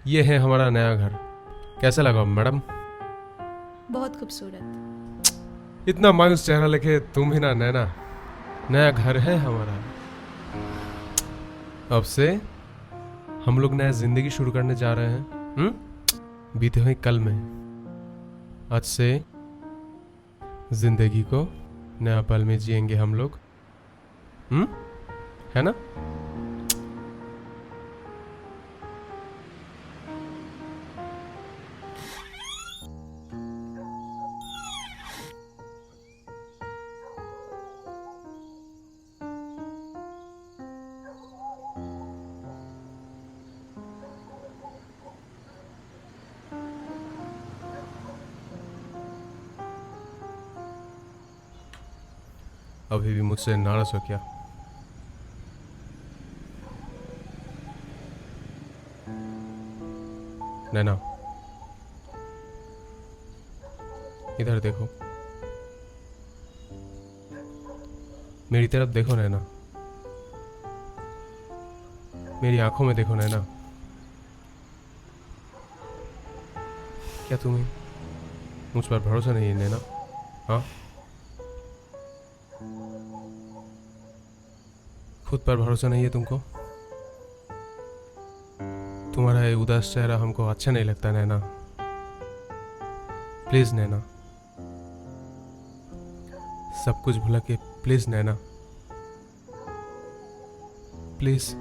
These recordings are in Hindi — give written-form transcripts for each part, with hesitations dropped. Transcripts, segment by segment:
ये है हमारा नया घर। कैसा लगा मैडम? बहुत खूबसूरत। इतना मायूस चेहरा लेके तुम ही ना नैना। नया घर है हमारा। अब से हम लोग नया जिंदगी शुरू करने जा रहे हैं। बीते हुए कल में आज से जिंदगी को नया पल में जिएंगे हम लोग। है ना? अभी भी मुझसे नाराज हो क्या? नैना, इधर देखो, मेरी तरफ देखो नैना, मेरी आंखों में देखो नैना। क्या तुम्हें मुझ पर भरोसा नहीं है नैना? हाँ, खुद पर भरोसा नहीं है तुमको? तुम्हारा ये उदास चेहरा हमको अच्छा नहीं लगता नैना। प्लीज नैना, सब कुछ भुला के प्लीज नैना, प्लीज।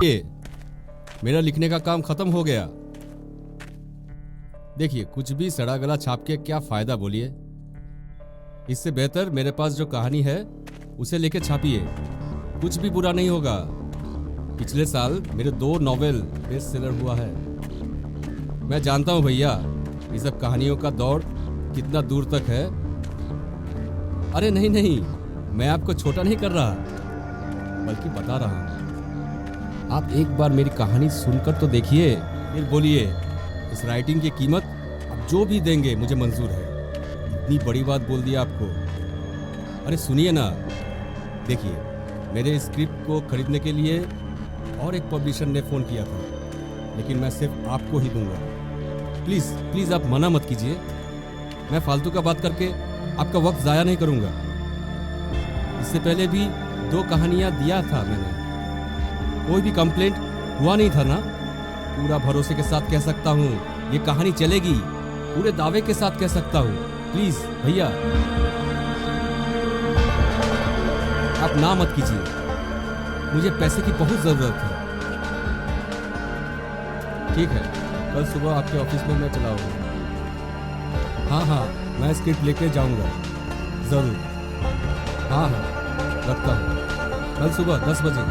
ये मेरा लिखने का काम खत्म हो गया। देखिए, कुछ भी सड़ा गला छाप के क्या फायदा बोलिए। इससे बेहतर मेरे पास जो कहानी है उसे लेके छापिए, कुछ भी बुरा नहीं होगा। पिछले साल मेरे 2 नॉवेल बेस्ट सेलर हुआ है। मैं जानता हूं भैया, ये सब कहानियों का दौर कितना दूर तक है। अरे नहीं नहीं, मैं आपको छोटा नहीं कर रहा, बल्कि बता रहा हूं। आप एक बार मेरी कहानी सुनकर तो देखिए, फिर बोलिए। इस राइटिंग की कीमत आप जो भी देंगे मुझे मंजूर है। इतनी बड़ी बात बोल दिया आपको। अरे सुनिए ना, देखिए, मेरे स्क्रिप्ट को खरीदने के लिए और एक पब्लिशर ने फ़ोन किया था, लेकिन मैं सिर्फ आपको ही दूंगा। प्लीज़ प्लीज़ आप मना मत कीजिए। मैं फालतू का बात करके आपका वक्त ज़ाया नहीं करूंगा। इससे पहले भी 2 कहानियाँ दिया था मैंने, कोई भी कंप्लेंट हुआ नहीं था ना। पूरा भरोसे के साथ कह सकता हूँ ये कहानी चलेगी, पूरे दावे के साथ कह सकता हूँ। प्लीज भैया, आप ना मत कीजिए, मुझे पैसे की बहुत जरूरत है। ठीक है, कल सुबह आपके ऑफिस में मैं चला आऊंगा। हाँ, मैं स्क्रिप्ट लेके जाऊंगा जरूर। हाँ, रखता हूँ। कल सुबह 10 बजे।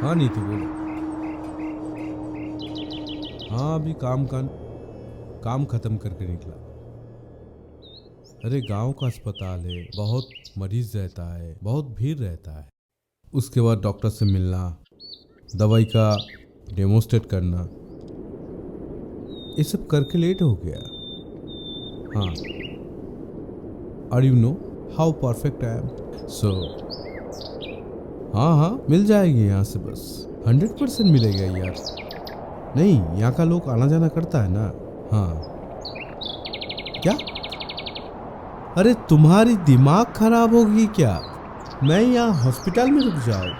हाँ नीतू बोलो। हाँ अभी काम खत्म करके निकला। अरे गांव का अस्पताल है, बहुत मरीज रहता है, बहुत भीड़ रहता है। उसके बाद डॉक्टर से मिलना, दवाई का डेमोस्ट्रेट करना, ये सब करके लेट हो गया। हाँ, और you know how perfect I am. So हाँ मिल जाएगी यहाँ से, बस 100% मिलेगा यार। नहीं, यहाँ का लोग आना जाना करता है ना। हाँ क्या? अरे तुम्हारी दिमाग खराब होगी क्या? मैं यहाँ हॉस्पिटल में रुक जाऊँ?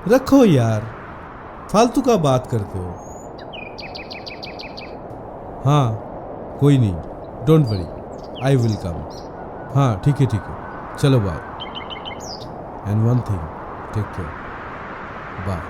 रखो यार, फालतू का बात करते हो। हाँ कोई नहीं, don't worry, I will come. हाँ ठीक है, चलो bye. And one thing, take care, bye.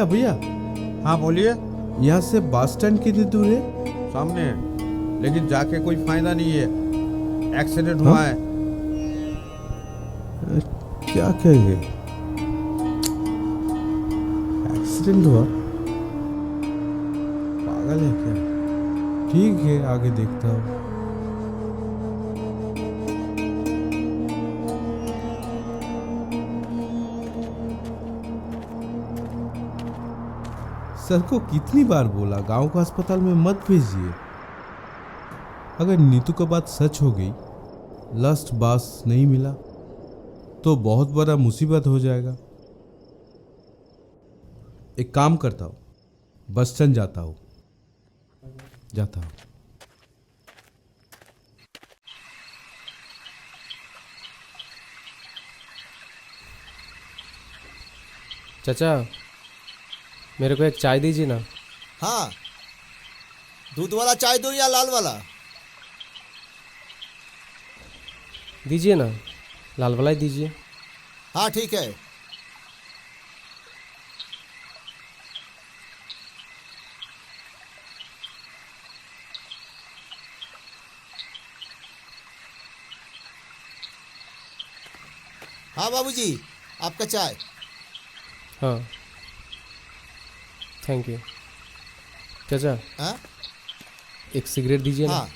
भैया हाँ बोलिए। यहाँ से बस स्टैंड कितनी दूर है? सामने है, लेकिन जाके कोई फायदा नहीं है, एक्सीडेंट हुआ है। क्या कहेंगे? एक्सीडेंट हुआ? पागल है क्या? ठीक है, आगे देखता हूँ। सर को कितनी बार बोला गांव का अस्पताल में मत भेजिए। अगर नीतू का बात सच हो गई, लास्ट बास नहीं मिला, तो बहुत बड़ा मुसीबत हो जाएगा। एक काम करता हूँ, बस स्टैंड जाता हूँ। चाचा, मेरे को एक चाय दीजिए ना। हाँ, दूध वाला चाय दो या लाल वाला? दीजिए ना, लाल वाला ही दीजिए। हाँ ठीक है। हाँ बाबूजी, आपका चाय। हाँ थैंक यू। चाचा, हाँ एक सिगरेट दीजिए ना। हाँ।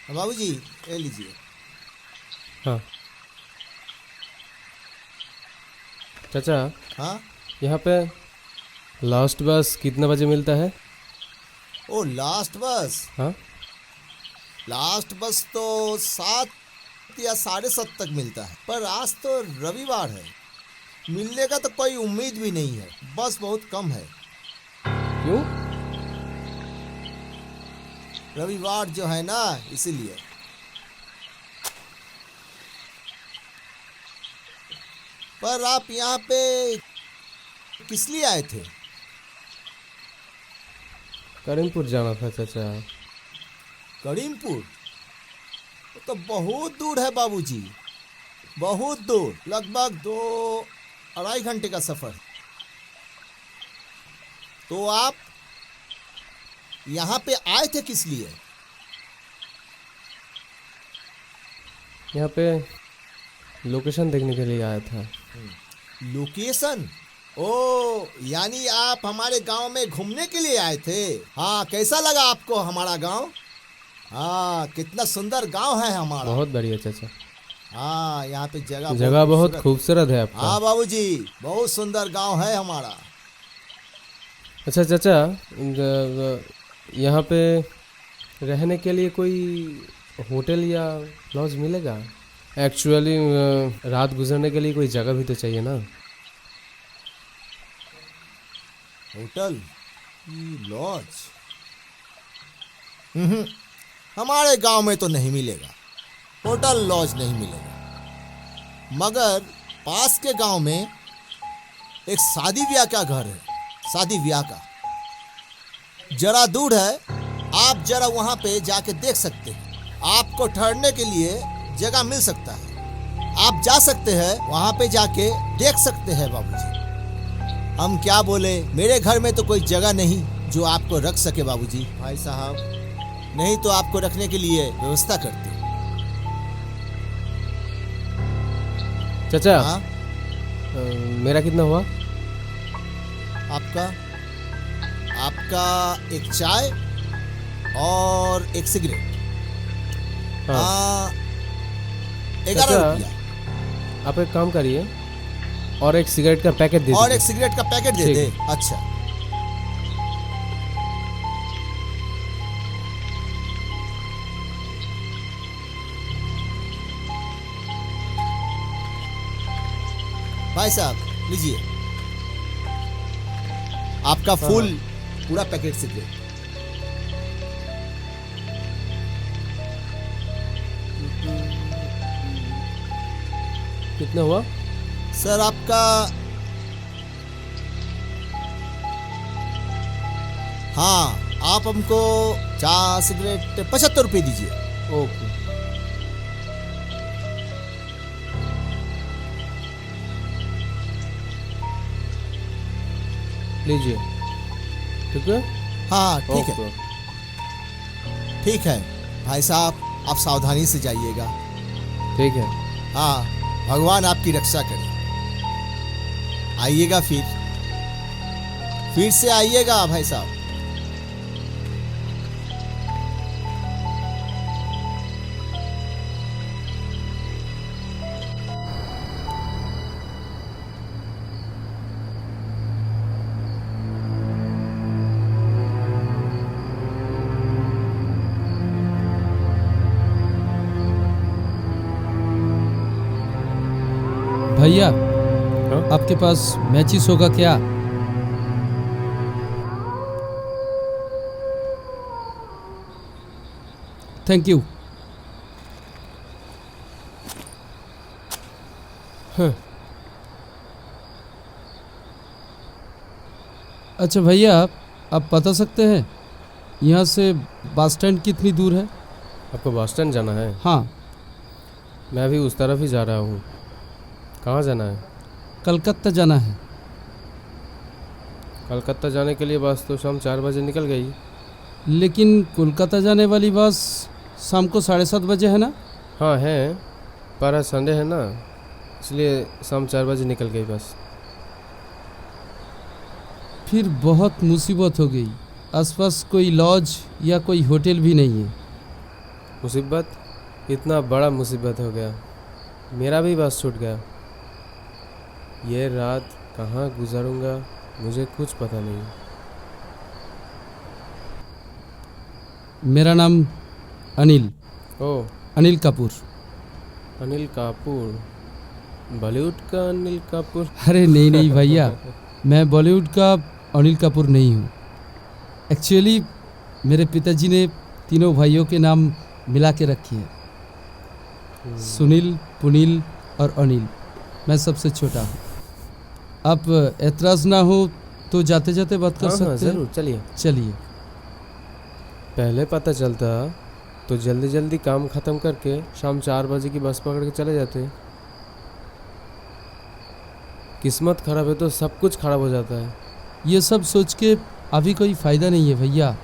बाबूजी ये लीजिए। हाँ चाचा, हाँ यहाँ पे लास्ट बस कितने बजे मिलता है? ओ लास्ट बस? हाँ लास्ट बस तो 7 या 7:30 तक मिलता है, पर आज तो रविवार है, मिलने का तो कोई उम्मीद भी नहीं है। बस बहुत कम है। क्यों? रविवार जो है ना, इसीलिए। पर आप यहाँ पे किस लिए आए थे? करीमपुर जाना था चाचा। करीमपुर? वो तो बहुत दूर है बाबूजी, बहुत दूर, लगभग 2-2.5 घंटे का सफर। तो आप यहाँ पे आए थे किस लिए? यहाँ पे लोकेशन देखने के लिए आया था। लोकेशन? ओ, यानी आप हमारे गांव में घूमने के लिए आए थे। हाँ, कैसा लगा आपको हमारा गांव? हाँ, कितना सुंदर गांव है हमारा। बहुत बढ़िया चाचा। हाँ, यहाँ पे जगह बहुत खूबसूरत है आपका। हाँ बाबूजी, बहुत सुंदर गांव है हमारा। अच्छा चाचा, यहाँ पे रहने के लिए कोई होटल या लॉज मिलेगा? एक्चुअली रात गुजरने के लिए कोई जगह भी तो चाहिए ना। Hotel, lodge? हमारे गांव में तो नहीं मिलेगा, होटल लॉज नहीं मिलेगा, मगर पास के गांव में एक शादी ब्याह का घर है, शादी ब्याह का। जरा दूर है, आप जरा वहां पे जाके देख सकते हैं। आपको ठहरने के लिए जगह मिल सकता है, आप जा सकते हैं, वहां पे जाके देख सकते हैं बाबूजी। हम क्या बोले, मेरे घर में तो कोई जगह नहीं जो आपको रख सके बाबूजी। भाई साहब, नहीं तो आपको रखने के लिए व्यवस्था करते। चाचा, हाँ, मेरा कितना हुआ? आपका एक चाय और एक सिगरेट। हाँ। 11 अच्छा। रुपया। आप एक काम करिए और एक सिगरेट का पैकेट दे और दीजिए। एक सिगरेट का पैकेट दे ठीक दे। है। अच्छा, भाई साहब लीजिए, आपका फुल पूरा पैकेट सिगरेट। कितना हुआ? सर आपका, हाँ, आप हमको 4 सिगरेट 75 रुपये दीजिए। ओके। लीजिए। ठीक है? हाँ ठीक है, ओके। ठीक है भाई साहब, आप सावधानी से जाइएगा। ठीक है। हाँ, भगवान आपकी रक्षा करे। आइएगा फिर से आइएगा भाई साहब। भैया, हाँ? आपके पास मैचिस होगा क्या? Thank you. अच्छा भैया, आप बता सकते हैं यहाँ से बस स्टैंड कितनी दूर है? आपको बस स्टैंड जाना है? हाँ, मैं भी उस तरफ ही जा रहा हूँ। कहाँ जाना है? कलकत्ता जाना है। कलकत्ता जाने के लिए बस तो शाम 4 बजे निकल गई। लेकिन कोलकाता जाने वाली बस शाम को 7:30 बजे है ना? हाँ है, पर आज संडे है ना, इसलिए शाम 4 बजे निकल गई बस। फिर बहुत मुसीबत हो गई। आसपास कोई लॉज या कोई होटल भी नहीं है। मुसीबत? इतना बड़ा मुसीबत हो गया, मेरा भी बस छूट गया। ये रात कहाँ गुजारूंगा मुझे कुछ पता नहीं। मेरा नाम अनिल, ओह, अनिल कपूर। अनिल कपूर? बॉलीवुड का अनिल कपूर? अरे नहीं नहीं भैया, मैं बॉलीवुड का अनिल कपूर नहीं हूँ। एक्चुअली मेरे पिताजी ने तीनों भाइयों के नाम मिला के रखी है, सुनील, पुनील और अनिल। मैं सबसे छोटा हूँ। आप एतराज़ ना हो तो जाते जाते बात कर हाँ हाँ सकते हैं? ज़रूर, चलिए। चलिए। पहले पता चलता तो जल्दी जल्दी काम ख़त्म करके शाम 4 बजे की बस पकड़ के चले जाते। किस्मत खराब है तो सब कुछ खराब हो जाता है। ये सब सोच के अभी कोई फ़ायदा नहीं है भैया।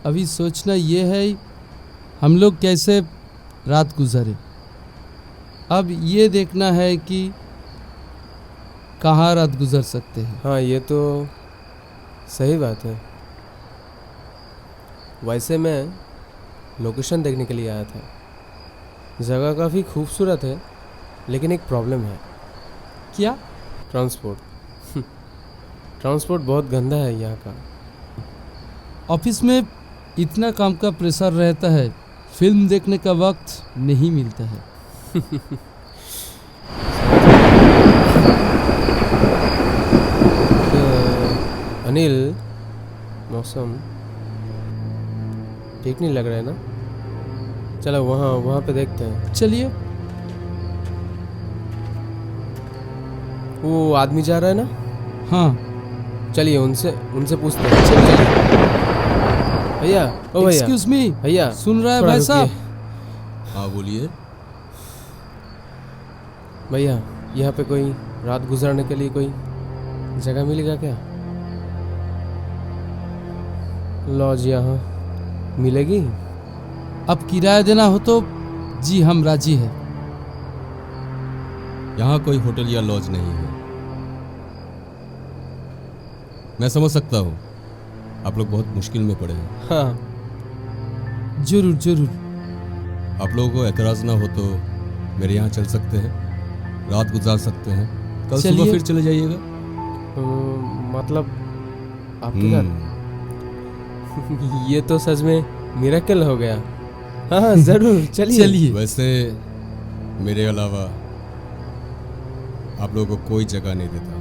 अभी सोचना ये है हम लोग कैसे रात गुजारे। अब ये देखना है कि कहाँ रात गुजर सकते हैं। हाँ, ये तो सही बात है। वैसे मैं लोकेशन देखने के लिए आया था। जगह काफ़ी खूबसूरत है, लेकिन एक प्रॉब्लम है। क्या? ट्रांसपोर्ट। ट्रांसपोर्ट बहुत गंदा है यहाँ का। ऑफिस में इतना काम का प्रेशर रहता है, फिल्म देखने का वक्त नहीं मिलता है। अनिल, मौसम ठीक नहीं लग रहा है ना? चलो वहाँ वहाँ पे देखते हैं। चलिए। वो आदमी जा रहा है ना, हाँ चलिए उनसे उनसे पूछते हैं। चलिए भैया, ओ भैया, एक्सक्यूज मी, भैया सुन रहा है थोड़ा भाई रुकिए। साहब? हाँ बोलिए। भैया यहाँ पे कोई रात गुजारने के लिए कोई जगह मिलेगा क्या? लॉज यहाँ मिलेगी? अब किराया देना हो तो जी हम राजी है। यहाँ कोई होटल या लॉज नहीं है। मैं समझ सकता हूँ आप लोग बहुत मुश्किल में पड़े हैं। हाँ जरूर जरूर। आप लोगों को एतराज़ ना हो तो मेरे यहाँ चल सकते हैं, रात गुजार सकते हैं, कल सुबह चलिए। फिर चले जाइएगा। मतलब आपके घर? ये तो सच में मिरेकल हो गया। हाँ जरूर चलिए। चलिए। वैसे मेरे अलावा आप लोगों को कोई जगह नहीं देता।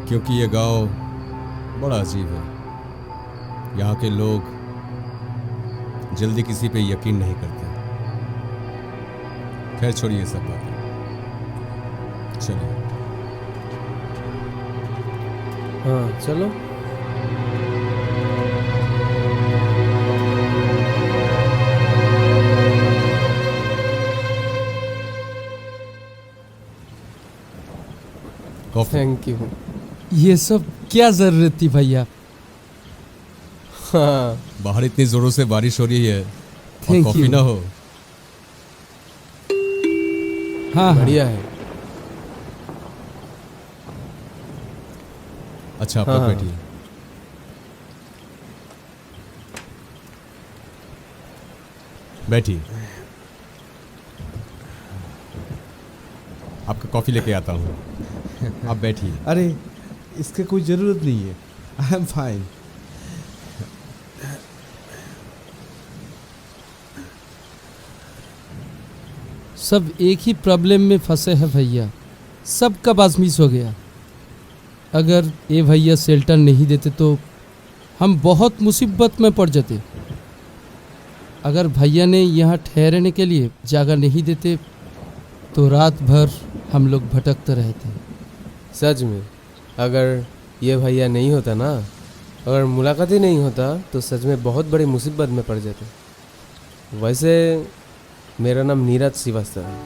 क्योंकि ये गांव बड़ा अजीब है। यहाँ के लोग जल्दी किसी पे यकीन नहीं करते। खैर छोड़िए ये सब बातें, चलिए। हाँ चलो। कॉफी। Thank you. ये सब क्या जरूरत थी भैया? हाँ बाहर इतनी जोरों से बारिश हो रही है और Thank कॉफी you. ना हो। हाँ हाँ। बढ़िया है। अच्छा आप लोग हाँ। बैठिए। बैठिए, आपका कॉफी लेके आता हूँ। आप बैठिए। अरे इसके कोई ज़रूरत नहीं है, आई एम फाइन। सब एक ही प्रॉब्लम में फंसे हैं भैया। सबका बाजमीस हो गया। अगर ये भैया शेल्टर नहीं देते तो हम बहुत मुसीबत में पड़ जाते। अगर भैया ने यहाँ ठहरने के लिए जगह नहीं देते तो रात भर हम लोग भटकते रहते। सच में अगर ये भैया नहीं होता ना, अगर मुलाकात ही नहीं होता तो सच में बहुत बड़ी मुसीबत में पड़ जाते। वैसे मेरा नाम नीरज श्रीवास्तव है।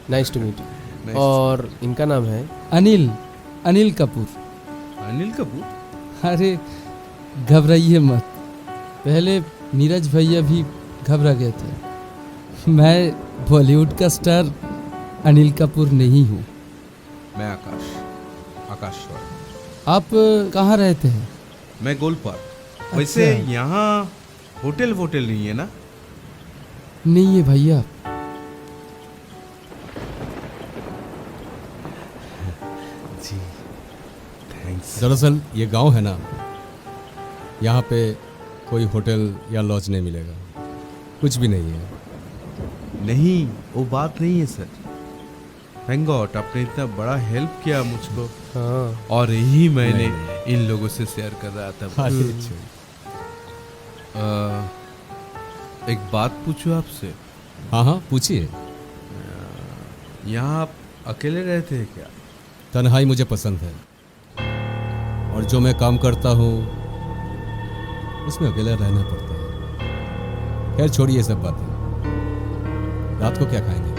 Nice to meet you. और इनका नाम है अनिल, अनिल कपूर। अनिल कपूर? अरे घबराइए मत। पहले नीरज भैया भी घबरा गए थे। मैं बॉलीवुड का स्टार अनिल कपूर नहीं हूँ। मैं आकाश, आकाश रॉय। आप कहाँ रहते हैं? मैं गोलपार। वैसे अच्छा। यहाँ होटल वोटल नहीं है ना? नहीं है भैया। जी थैंक्स। दरअसल ये गांव है ना, यहाँ पे कोई होटल या लॉज नहीं मिलेगा, कुछ भी नहीं है। नहीं वो बात नहीं है सर। थैंक गॉड आपने इतना बड़ा हेल्प किया मुझको, हाँ और यही मैंने इन लोगों से शेयर कर रहा था। अरे छोड़। एक बात पूछूं आपसे? हाँ हाँ पूछिए। यहाँ आप अकेले रहते हैं क्या? तन्हाई मुझे पसंद है, और जो मैं काम करता हूँ उसमें अकेला रहना पड़ता है। खैर छोड़िए ये सब बातें। रात को क्या खाएंगे?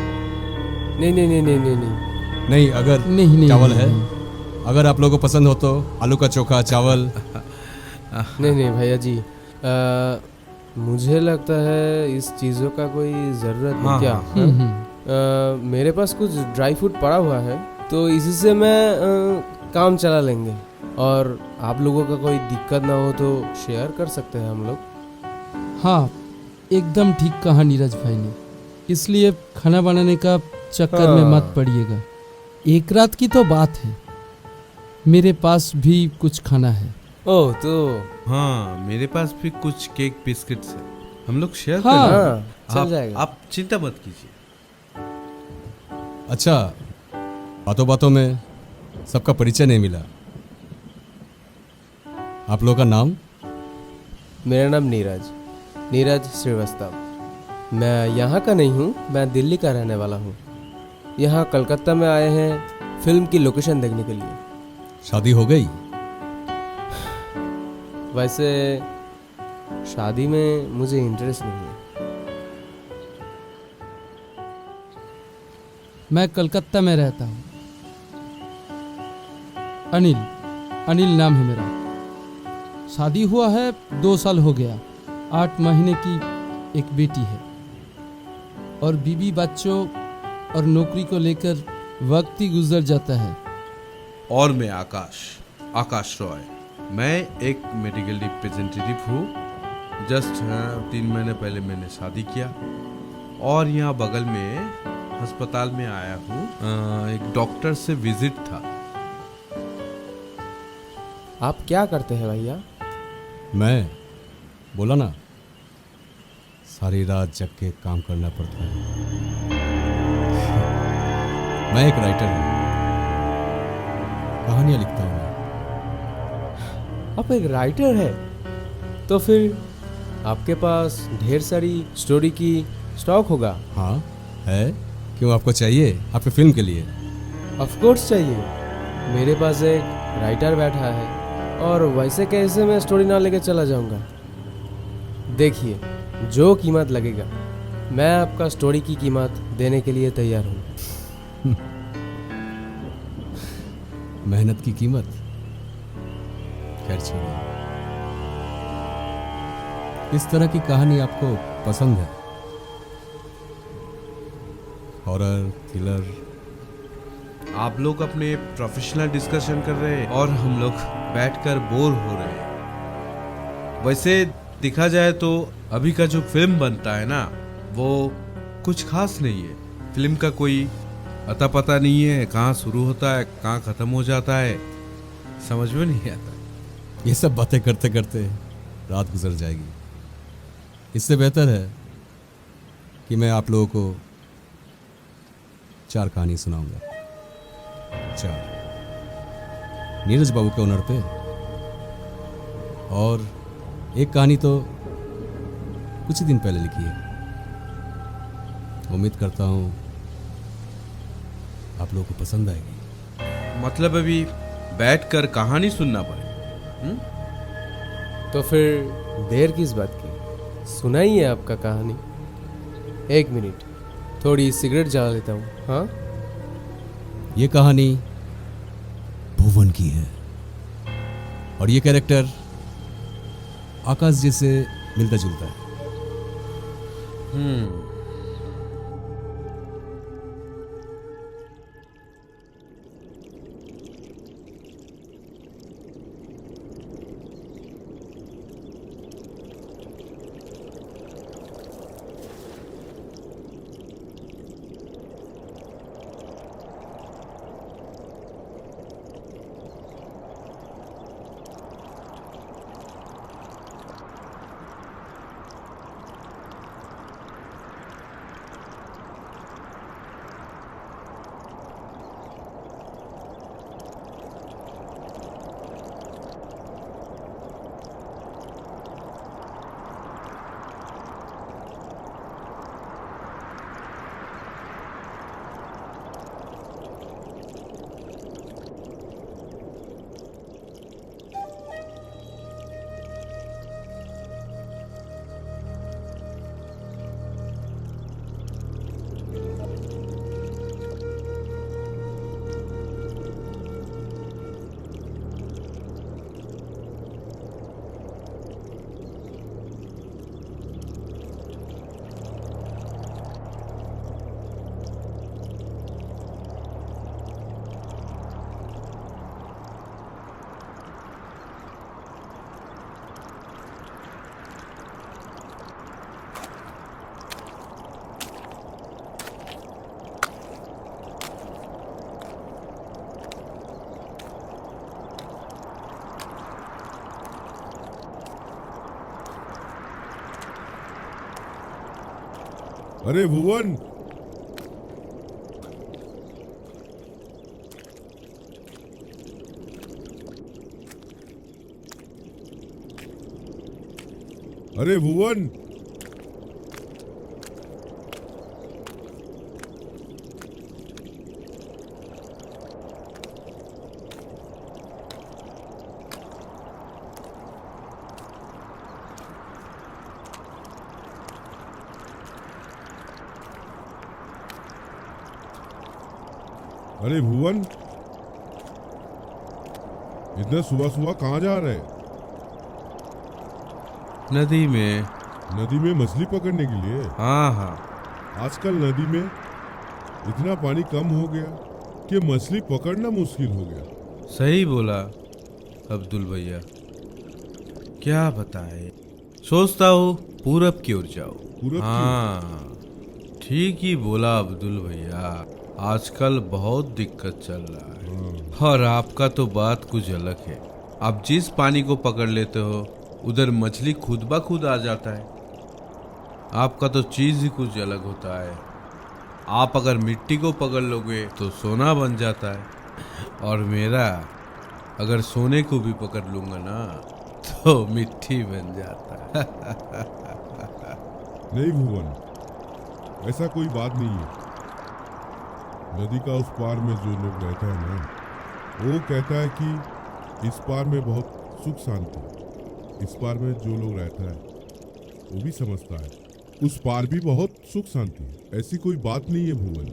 नहीं नहीं नहीं नहीं नहीं नहीं। नहीं अगर नहीं चावल है, नहीं। अगर आप लोगों को पसंद हो तो आलू का चोखा चावल। नहीं नहीं भैया जी, मुझे लगता है इस चीज़ों का कोई ज़रूरत नहीं। हाँ, क्या हाँ। हाँ? मेरे पास कुछ ड्राई फ्रूट पड़ा हुआ है तो इसी से मैं काम चला लेंगे, और आप लोगों का कोई दिक्कत ना हो तो शेयर कर सकते हैं हम लोग। हाँ एकदम ठीक कहा नीरज भाई ने। इसलिए खाना बनाने का चक्कर में हाँ। मत पड़िएगा। एक रात की तो बात है, मेरे पास भी कुछ खाना है। ओह तो हाँ मेरे पास भी कुछ केक बिस्किट्स है, हम लोग शेयर हाँ। कर हाँ चल आप, जाएगा। आप चिंता मत कीजिए। अच्छा, बातों बातों में सबका परिचय नहीं मिला। आप लोग का नाम? मेरा नाम नीरज श्रीवास्तव। मैं यहाँ का नहीं हूँ, मैं दिल्ली का रहने वाला हूँ। यहाँ कलकत्ता में आए हैं फिल्म की लोकेशन देखने के लिए। शादी हो गई? वैसे शादी में मुझे इंटरेस्ट नहीं है। मैं कलकत्ता में रहता हूँ। अनिल नाम है मेरा। शादी हुआ है 2 साल हो गया। 8 महीने की एक बेटी है और बीवी बच्चों और नौकरी को लेकर वक्त ही गुजर जाता है। और मैं आकाश रॉय। मैं एक मेडिकल रिप्रेजेंटेटिव हूँ। जस्ट 3 महीने पहले मैंने शादी किया और यहाँ बगल में अस्पताल में आया हूँ। एक डॉक्टर से विजिट था। आप क्या करते हैं भैया? मैं बोला ना, सारी रात जग के काम करना पड़ता है। मैं एक राइटर हूँ, कहानियाँ लिखता हूँ मैं। आप एक राइटर है तो फिर आपके पास ढेर सारी स्टोरी की स्टॉक होगा। हाँ है। क्यों, आपको चाहिए आपकी फिल्म के लिए? ऑफ कोर्स चाहिए। मेरे पास एक राइटर बैठा है और वैसे कैसे मैं स्टोरी ना लेके चला जाऊंगा। देखिए, जो कीमत लगेगा मैं आपका स्टोरी की कीमत देने के लिए तैयार हूँ। मेहनत की कीमत? खैर छोड़िए। इस तरह की कहानी आपको पसंद है? Horror, thriller? आप लोग अपने प्रोफेशनल डिस्कशन कर रहे हैं और हम लोग बैठकर बोर हो रहे हैं। वैसे देखा जाए तो अभी का जो फिल्म बनता है ना, वो कुछ खास नहीं है। फिल्म का कोई अता पता नहीं है, कहाँ शुरू होता है कहाँ खत्म हो जाता है, समझ में नहीं आता। ये सब बातें करते करते रात गुजर जाएगी। इससे बेहतर है कि मैं आप लोगों को 4 कहानी सुनाऊंगा। 4 नीरज बाबू के ओनर पे, और एक कहानी तो कुछ ही दिन पहले लिखी है। उम्मीद करता हूँ आप लोगों को पसंद आएगी। मतलब अभी बैठकर कहानी सुनना पड़े? तो फिर देर किस बात की, सुनाइए आपका कहानी। 1 मिनट, थोड़ी सिगरेट जला लेता हूँ। हाँ, ये कहानी भुवन की है और ये कैरेक्टर आकाश जी से मिलता जुलता है। अरे भुवन, अरे भुवन, अरे भुवन, इतना सुबह सुबह कहाँ जा रहे? नदी में। नदी में मछली पकड़ने के लिए? हाँ हाँ। आजकल नदी में इतना पानी कम हो गया कि मछली पकड़ना मुश्किल हो गया। सही बोला अब्दुल भैया, क्या बताए। सोचता हूँ पूरब की ओर जाओ। पूरब की? हाँ, ठीक ही बोला अब्दुल भैया, आजकल बहुत दिक्कत चल रहा है। और आपका तो बात कुछ अलग है। आप जिस पानी को पकड़ लेते हो उधर मछली खुद ब खुद आ जाता है। आपका तो चीज ही कुछ अलग होता है। आप अगर मिट्टी को पकड़ लोगे तो सोना बन जाता है, और मेरा अगर सोने को भी पकड़ लूंगा ना तो मिट्टी बन जाता है। नहीं भुवन, ऐसा कोई बात नहीं है। नदी का उस पार में जो लोग रहता है ना, वो कहता है कि इस पार में बहुत सुख शांति। इस पार में जो लोग रहता है वो भी समझता है उस पार भी बहुत सुख शांति है। ऐसी कोई बात नहीं है भुवन।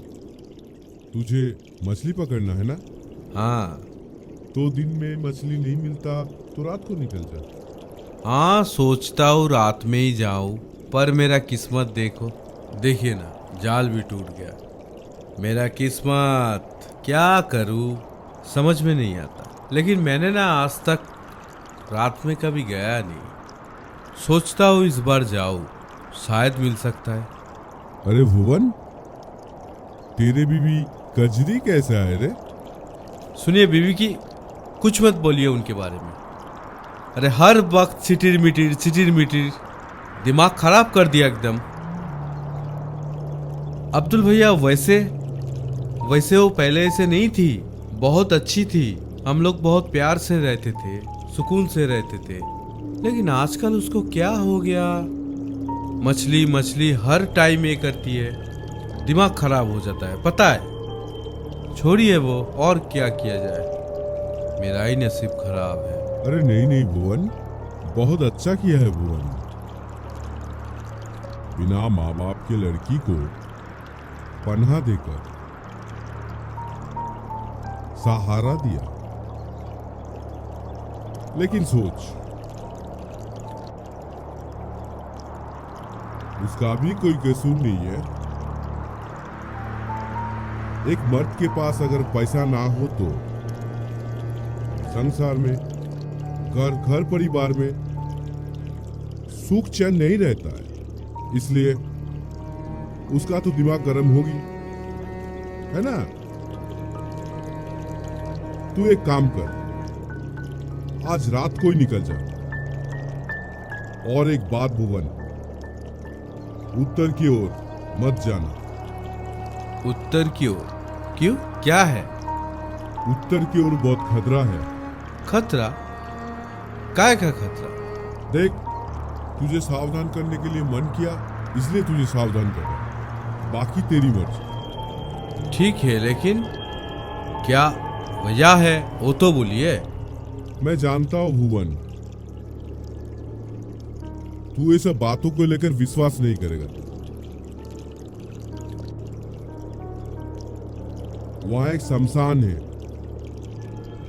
तुझे मछली पकड़ना है ना? हाँ। तो दिन में मछली नहीं मिलता तो रात को निकल जा। हाँ, सोचता हूँ रात में ही जाऊं, पर मेरा किस्मत देखो। देखिए ना, जाल भी टूट गया। मेरा किस्मत, क्या करूं समझ में नहीं आता। लेकिन मैंने ना आज तक रात में कभी गया नहीं। सोचता हूँ इस बार जाऊं, शायद मिल सकता है। अरे भुवन, तेरे बीवी कजरी कैसे आए रे? सुनिए, बीवी की कुछ मत बोलिए उनके बारे में। अरे हर वक्त सिटिर मिटिर दिमाग खराब कर दिया एकदम। अब्दुल भैया, वैसे वो पहले ऐसे नहीं थी, बहुत अच्छी थी। हम लोग बहुत प्यार से रहते थे, सुकून से रहते थे। लेकिन आजकल उसको क्या हो गया? मछली मछली हर टाइम ये करती है, दिमाग खराब हो जाता है, पता है। छोड़िए वो, और क्या किया जाए, मेरा ही नसीब खराब है। अरे नहीं भुवन, बहुत अच्छा किया है भुवन। बिना माँ बाप के लड़की को पनाह देकर सहारा दिया। लेकिन सोच, उसका भी कोई कसूर नहीं है। एक मर्द के पास अगर पैसा ना हो तो संसार में, घर परिवार में सुख चैन नहीं रहता है। इसलिए उसका तो दिमाग गर्म होगी, है ना? तू एक काम कर, आज रात को ही निकल जा। और एक बात भुवन, उत्तर की ओर मत जाना। उत्तर की ओर? क्यों, क्या है? उत्तर की ओर बहुत खतरा है। खतरा? काय का खतरा? देख, तुझे सावधान करने के लिए मन किया, इसलिए तुझे सावधान कर रहा। बाकी तेरी मर्जी। ठीक है, लेकिन क्या वजह है वो तो बोलिए। मैं जानता हूँ भुवन, तू ये सब बातों को लेकर विश्वास नहीं करेगा। वहां एक शमशान है,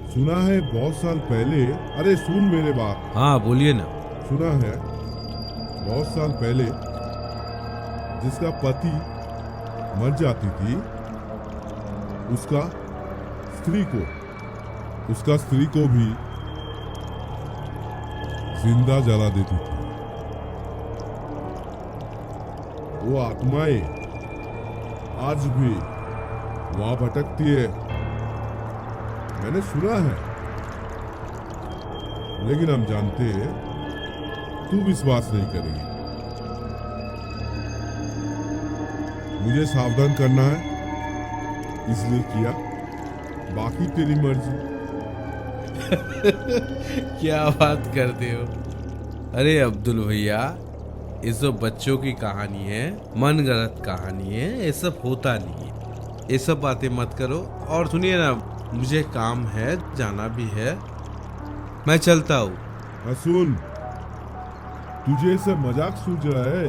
सुना है बहुत साल पहले। अरे सुन मेरे बात। हाँ, बोलिए ना। सुना है बहुत साल पहले जिसका पति मर जाती थी, उसका स्त्री को भी जिंदा जला देती थी। वो आत्माएं आज भी वहां भटकती है, मैंने सुना है। लेकिन हम जानते हैं तू विश्वास नहीं करेगी। मुझे सावधान करना है इसलिए किया, बाकी तेरी मर्जी। क्या बात करते हो? अरे अब्दुल भैया, ये सब बच्चों की कहानी है, मनगढ़ंत कहानी है, ये सब होता नहीं है। ये सब बातें मत करो। और सुनिए ना, मुझे काम है, जाना भी है, मैं चलता हूँ। सुन, तुझे ऐसा मजाक सूझ रहा है?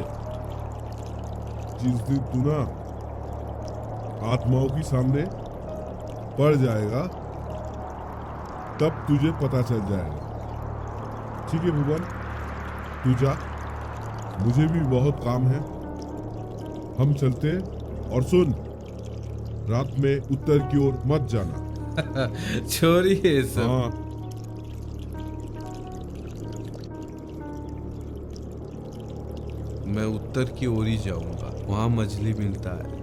जिस दिन तू ना आत्माओं के सामने पड़ जाएगा तब तुझे पता चल जाएगा। ठीक है भुवन, तू जा, मुझे भी बहुत काम है, हम चलते हैं। और सुन, रात में उत्तर की ओर मत जाना। छोड़िए ये सब। हाँ, मैं उत्तर की ओर ही जाऊंगा, वहां मछली मिलता है।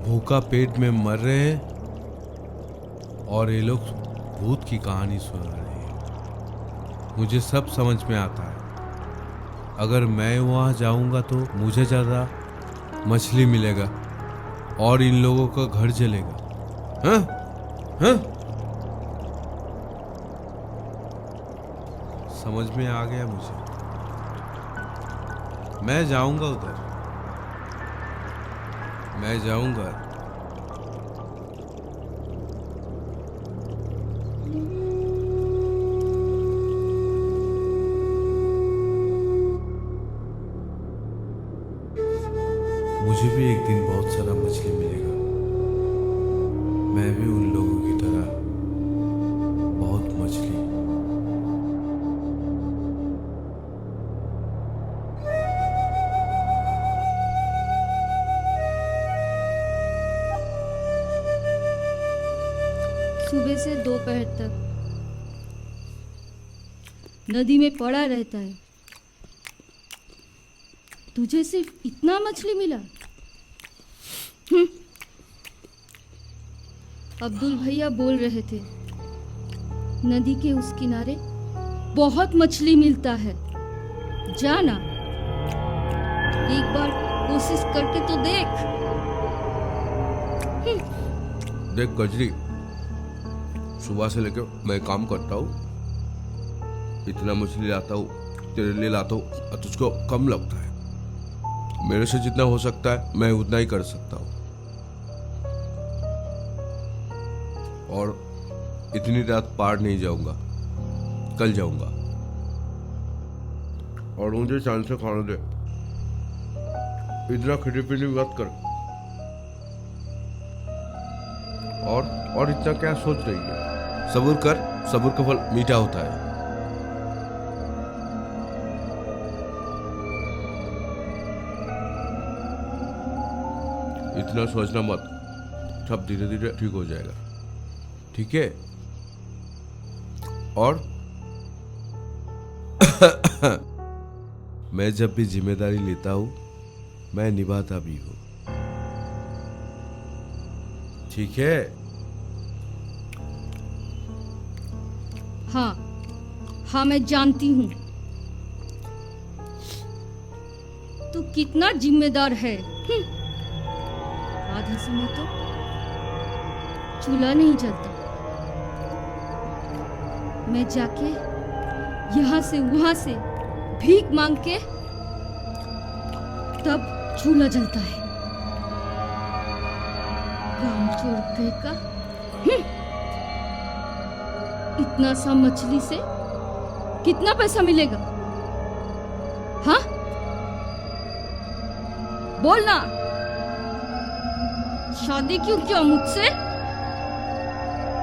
भूखा पेट में मर रहे हैं और ये लोग भूत की कहानी सुना रहे हैं। मुझे सब समझ में आता है। अगर मैं वहां जाऊंगा तो मुझे ज्यादा मछली मिलेगा और इन लोगों का घर जलेगा। हाँ? हाँ? समझ में आ गया मुझे। मैं जाऊंगा उधर, मैं जाऊंगा। मुझे भी एक दिन बहुत सारा मछली मिलेगा। मैं भी उन लोगों की तरह बहुत मछली। सुबह से दोपहर तक नदी में पड़ा रहता है। तुझे सिर्फ इतना मछली मिला? अब्दुल भैया बोल रहे थे नदी के उस किनारे बहुत मछली मिलता है। जाना, एक बार कोशिश करके तो देख। देख गजरी, सुबह से लेकर मैं काम करता हूँ, इतना मछली लाता हूँ, तेरे लिए लाता हूँ और तुझको कम लगता है। मेरे से जितना हो सकता है मैं उतना ही कर सकता हूँ। और इतनी रात पार नहीं जाऊंगा, कल जाऊंगा। और मुझे चांद से खाना दे, इतना खिटी मत कर। और इतना क्या सोच रही है? सब्र कर, सब्र का फल मीठा होता है। इतना सोचना मत, सब धीरे धीरे ठीक हो जाएगा। ठीक है? और मैं जब भी जिम्मेदारी लेता हूं, मैं निभाता भी हूं। ठीक है? हाँ हाँ, मैं जानती हूँ तू कितना जिम्मेदार है। आधा समय तो चूल्हा नहीं जलता। मैं जाके यहाँ से वहां से भीख मांग के तब चूल्हा जलता है। काम छोड़ के का इतना सा मछली से कितना पैसा मिलेगा? हाँ, बोलना। शादी क्यों किया मुझसे?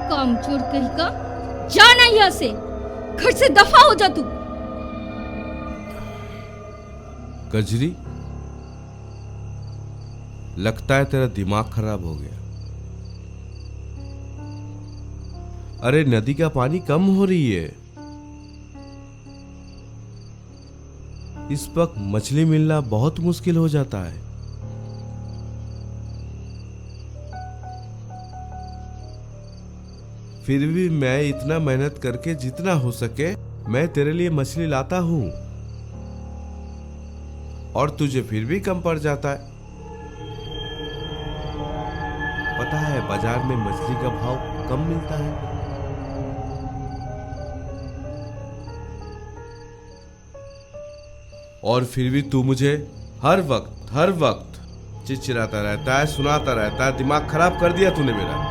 कामचोर कहीं का, जाना यहाँ से, घर से दफा हो जा तू। कजरी, लगता है तेरा दिमाग खराब हो गया। अरे नदी का पानी कम हो रही है, इस वक्त मछली मिलना बहुत मुश्किल हो जाता है। फिर भी मैं इतना मेहनत करके जितना हो सके मैं तेरे लिए मछली लाता हूं, और तुझे फिर भी कम पड़ जाता है। पता है बाजार में मछली का भाव कम मिलता है। और फिर भी तू मुझे हर वक्त चिड़चिड़ाता रहता है, सुनाता रहता है। दिमाग खराब कर दिया तूने मेरा।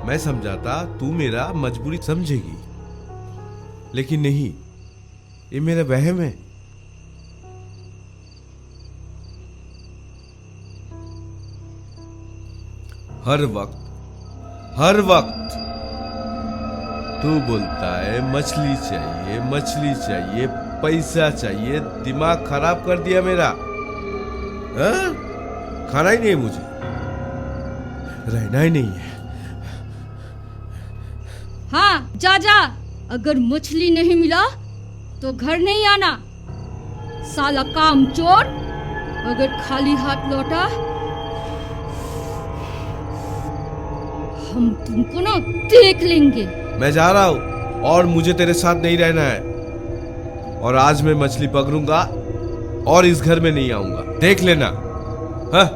मैं समझाता तू मेरा मजबूरी समझेगी, लेकिन नहीं, ये मेरा वहम है। हर वक्त तू बोलता है मछली चाहिए, पैसा चाहिए। दिमाग खराब कर दिया मेरा। हाँ? खाना ही नहीं मुझे, रहना ही नहीं है। हाँ जा जा, अगर मछली नहीं मिला तो घर नहीं आना। साला कामचोर, अगर खाली हाथ लौटा हम तुमको ना देख लेंगे। मैं जा रहा हूं और मुझे तेरे साथ नहीं रहना है। और आज मैं मछली पकड़ूंगा और इस घर में नहीं आऊंगा, देख लेना। हाँ?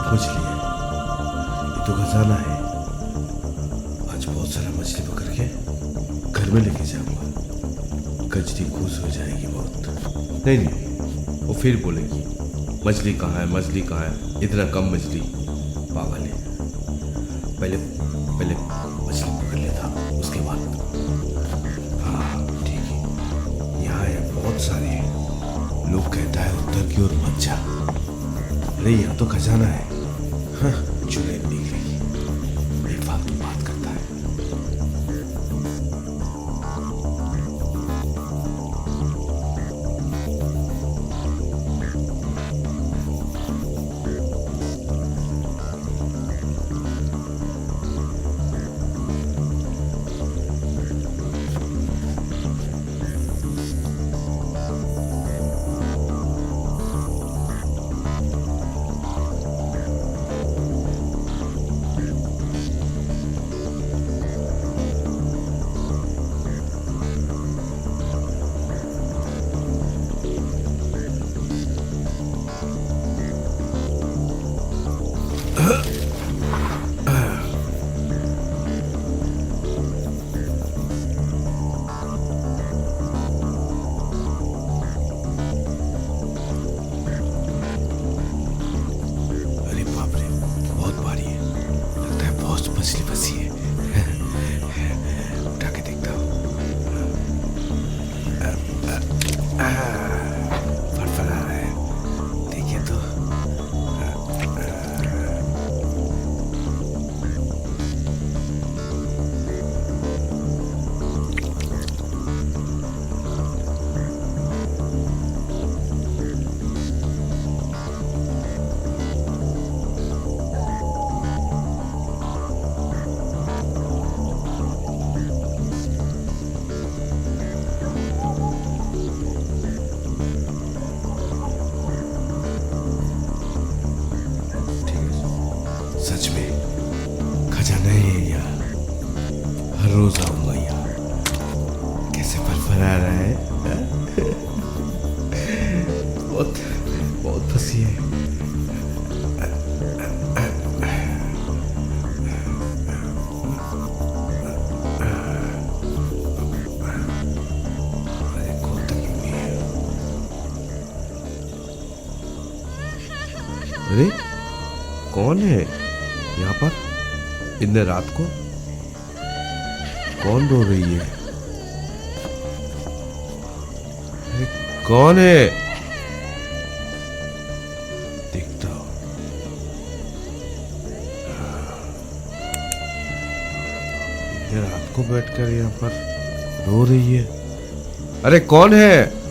बहुत मछली है, ये तो खजाना है। आज बहुत सारा मछली पकड़ के घर में लेके जाऊंगा, कजरी खुश हो जाएगी बहुत। नहीं नहीं, वो फिर बोलेगी मछली कहाँ है, मछली कहाँ है, इतना कम मछली, पागल है। पहले पहले मछली पकड़ लेता, उसके बाद। हाँ ठीक है, यहाँ है बहुत सारे। लोग कहता है उत्तर की ओर मत जा, अरे यहाँ तो खजाना है। हाँ, चुड़ैल निकलेगी, बेफालतू बात करता है। अरे बाप रे, बहुत भारी है, लगता है बहुत मछली फंसी है। उठा के देखता हूँ। फड़फड़ा रहा है, देखिए तो। सच में खजाना है ये यहाँ, हर रोज आऊंगा यहाँ। कैसे फरफरा रहा है, बहुत बहुत फंसी है। अरे खोल तक नहीं है। अरे कौन है यहाँ पर इतने रात को? कौन रो रही है? अरे कौन है? देखता हूँ। इतने रात को बैठकर यहाँ पर रो रही है। अरे कौन है?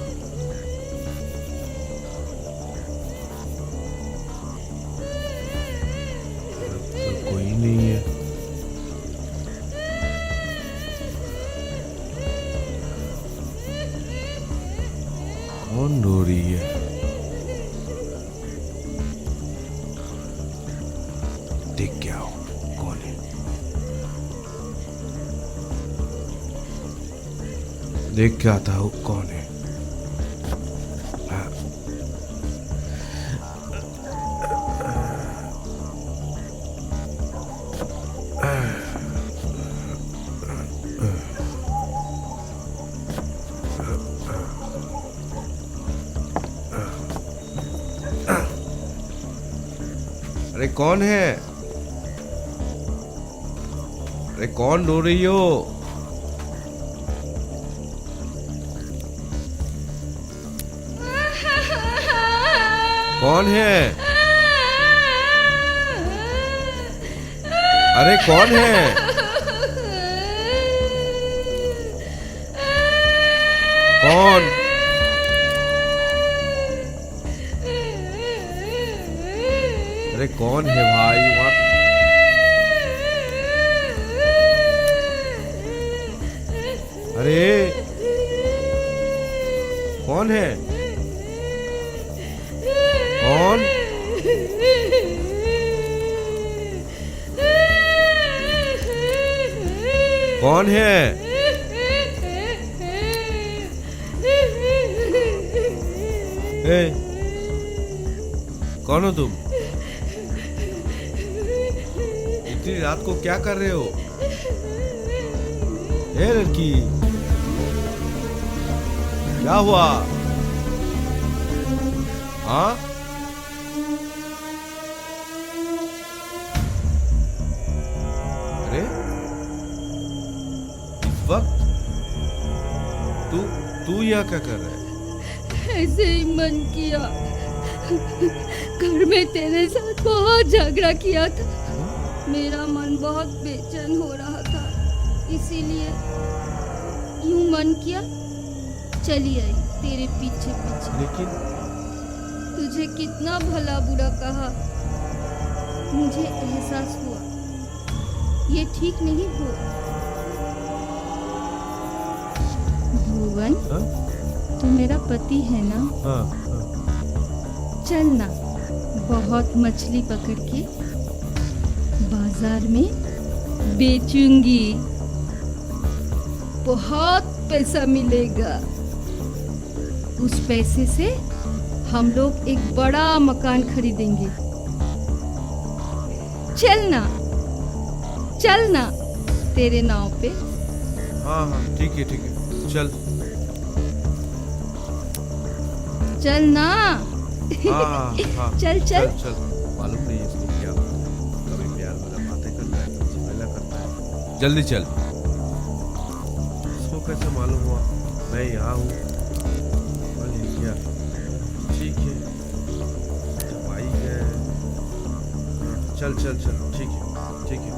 कोई नहीं है। कौन रो रही है? देख के आओ कौन है। देख के आता हूँ कौन है। हाँ। अरे कौन है? अरे कौन रो रही हो? कौन है? अरे कौन है? कौन? अरे कौन है भाई वहाँ? अरे कौन है? कौन? कौन है? ए, कौन हो तुम? इतनी रात को क्या कर रहे हो? ए लड़की, क्या हुआ? हाँ, अरे इस वक्त तू यहाँ क्या कर रहा है? ऐसे ही मन किया। घर में तेरे साथ बहुत झगड़ा किया था। मेरा मन बहुत बेचैन हो रहा था, इसीलिए यूं मन किया चली आई तेरे पीछे पीछे। लेकिन तुझे कितना भला बुरा कहा, मुझे एहसास हुआ ये ठीक नहीं हुआ। भुवन, तू मेरा पति है ना? चल ना, बहुत मछली पकड़ के बाजार में बेचूंगी, बहुत पैसा मिलेगा। उस पैसे से हम लोग एक बड़ा मकान खरीदेंगे। चल ना तेरे नाव पे। हाँ हाँ ठीक है चल। चल ना। हाँ चल। मालूम नहीं इसको क्या कभी प्यार वाला बातें करता है, कभी झमेला करता है। जल्दी चल। इसको कैसे मालूम हुआ मैं यहाँ हूँ? क्या ठीक है, जब आई है। चल ठीक है।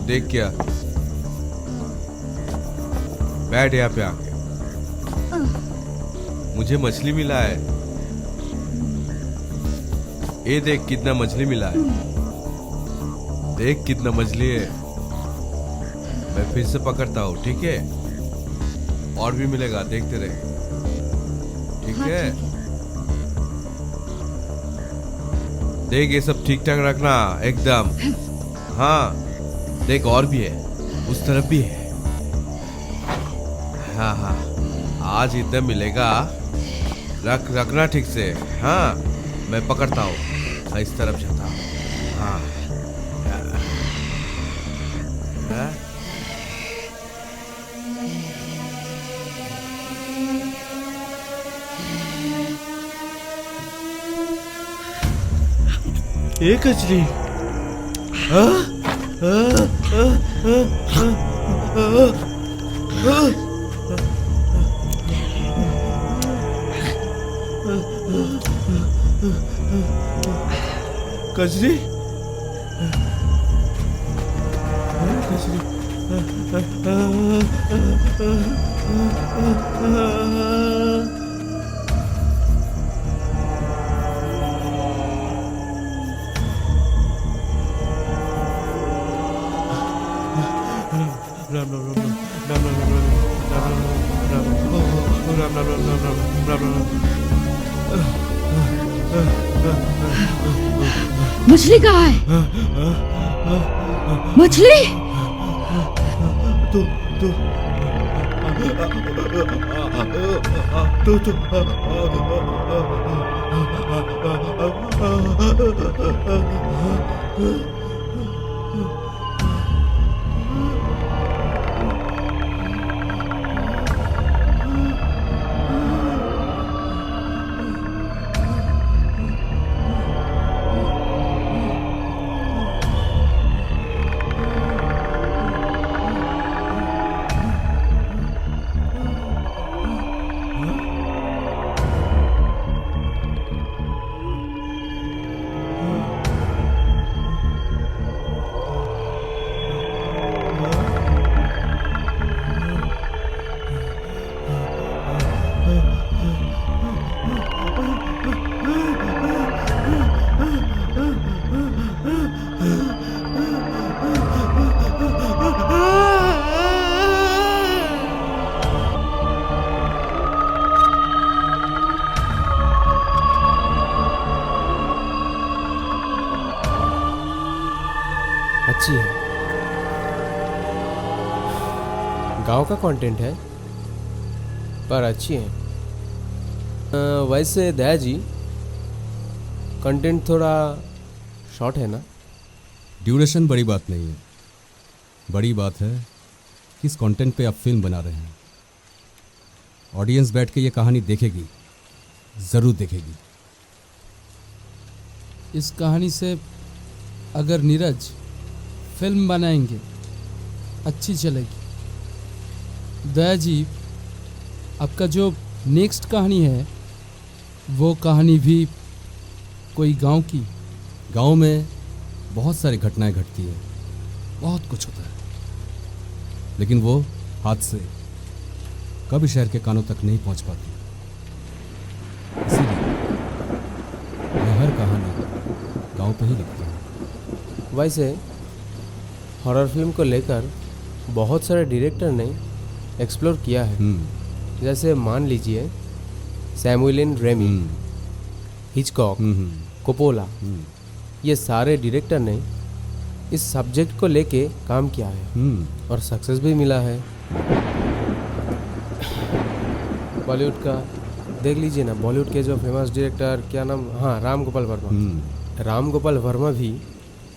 देख क्या, बैठ यहाँ पे आके। मुझे मछली मिला है। ये देख कितना मछली मिला है। देख कितना मछली है। मैं फिर से पकड़ता हूँ, ठीक है? और भी मिलेगा, देखते रहे। ठीक है? देख ये सब ठीक ठाक रखना एकदम। हाँ देख, और भी है, उस तरफ भी है। हाँ आज इतना मिलेगा, रखना ठीक से। हाँ मैं पकड़ता हूँ, इस तरफ जाता हूँ। हाँ एक कचरी। कचरी मछली कहाँ है? मछली? अच्छी है। गांव का कंटेंट है पर अच्छी है। वैसे दया जी, कंटेंट थोड़ा शॉर्ट है ना? ड्यूरेशन बड़ी बात नहीं है, बड़ी बात है किस कंटेंट पे आप फिल्म बना रहे हैं। ऑडियंस बैठ के ये कहानी देखेगी, ज़रूर देखेगी। इस कहानी से अगर नीरज फिल्म बनाएंगे अच्छी चलेगी। दया जी, आपका जो नेक्स्ट कहानी है वो कहानी भी कोई गांव की? गांव में बहुत सारी घटनाएं घटती है, बहुत कुछ होता है, लेकिन वो हाथ से कभी शहर के कानों तक नहीं पहुंच पाती। इसीलिए मैं हर कहानी गांव पे ही लिखता हूँ। वैसे हॉरर फिल्म को लेकर बहुत सारे डायरेक्टर ने एक्सप्लोर किया है। जैसे मान लीजिए Samuel L Raimi, Hitchcock, Coppola, ये सारे डायरेक्टर ने इस सब्जेक्ट को लेके काम किया है और सक्सेस भी मिला है। बॉलीवुड का देख लीजिए ना, बॉलीवुड के जो फेमस डायरेक्टर, क्या नाम, हाँ, राम गोपाल वर्मा। राम गोपाल वर्मा भी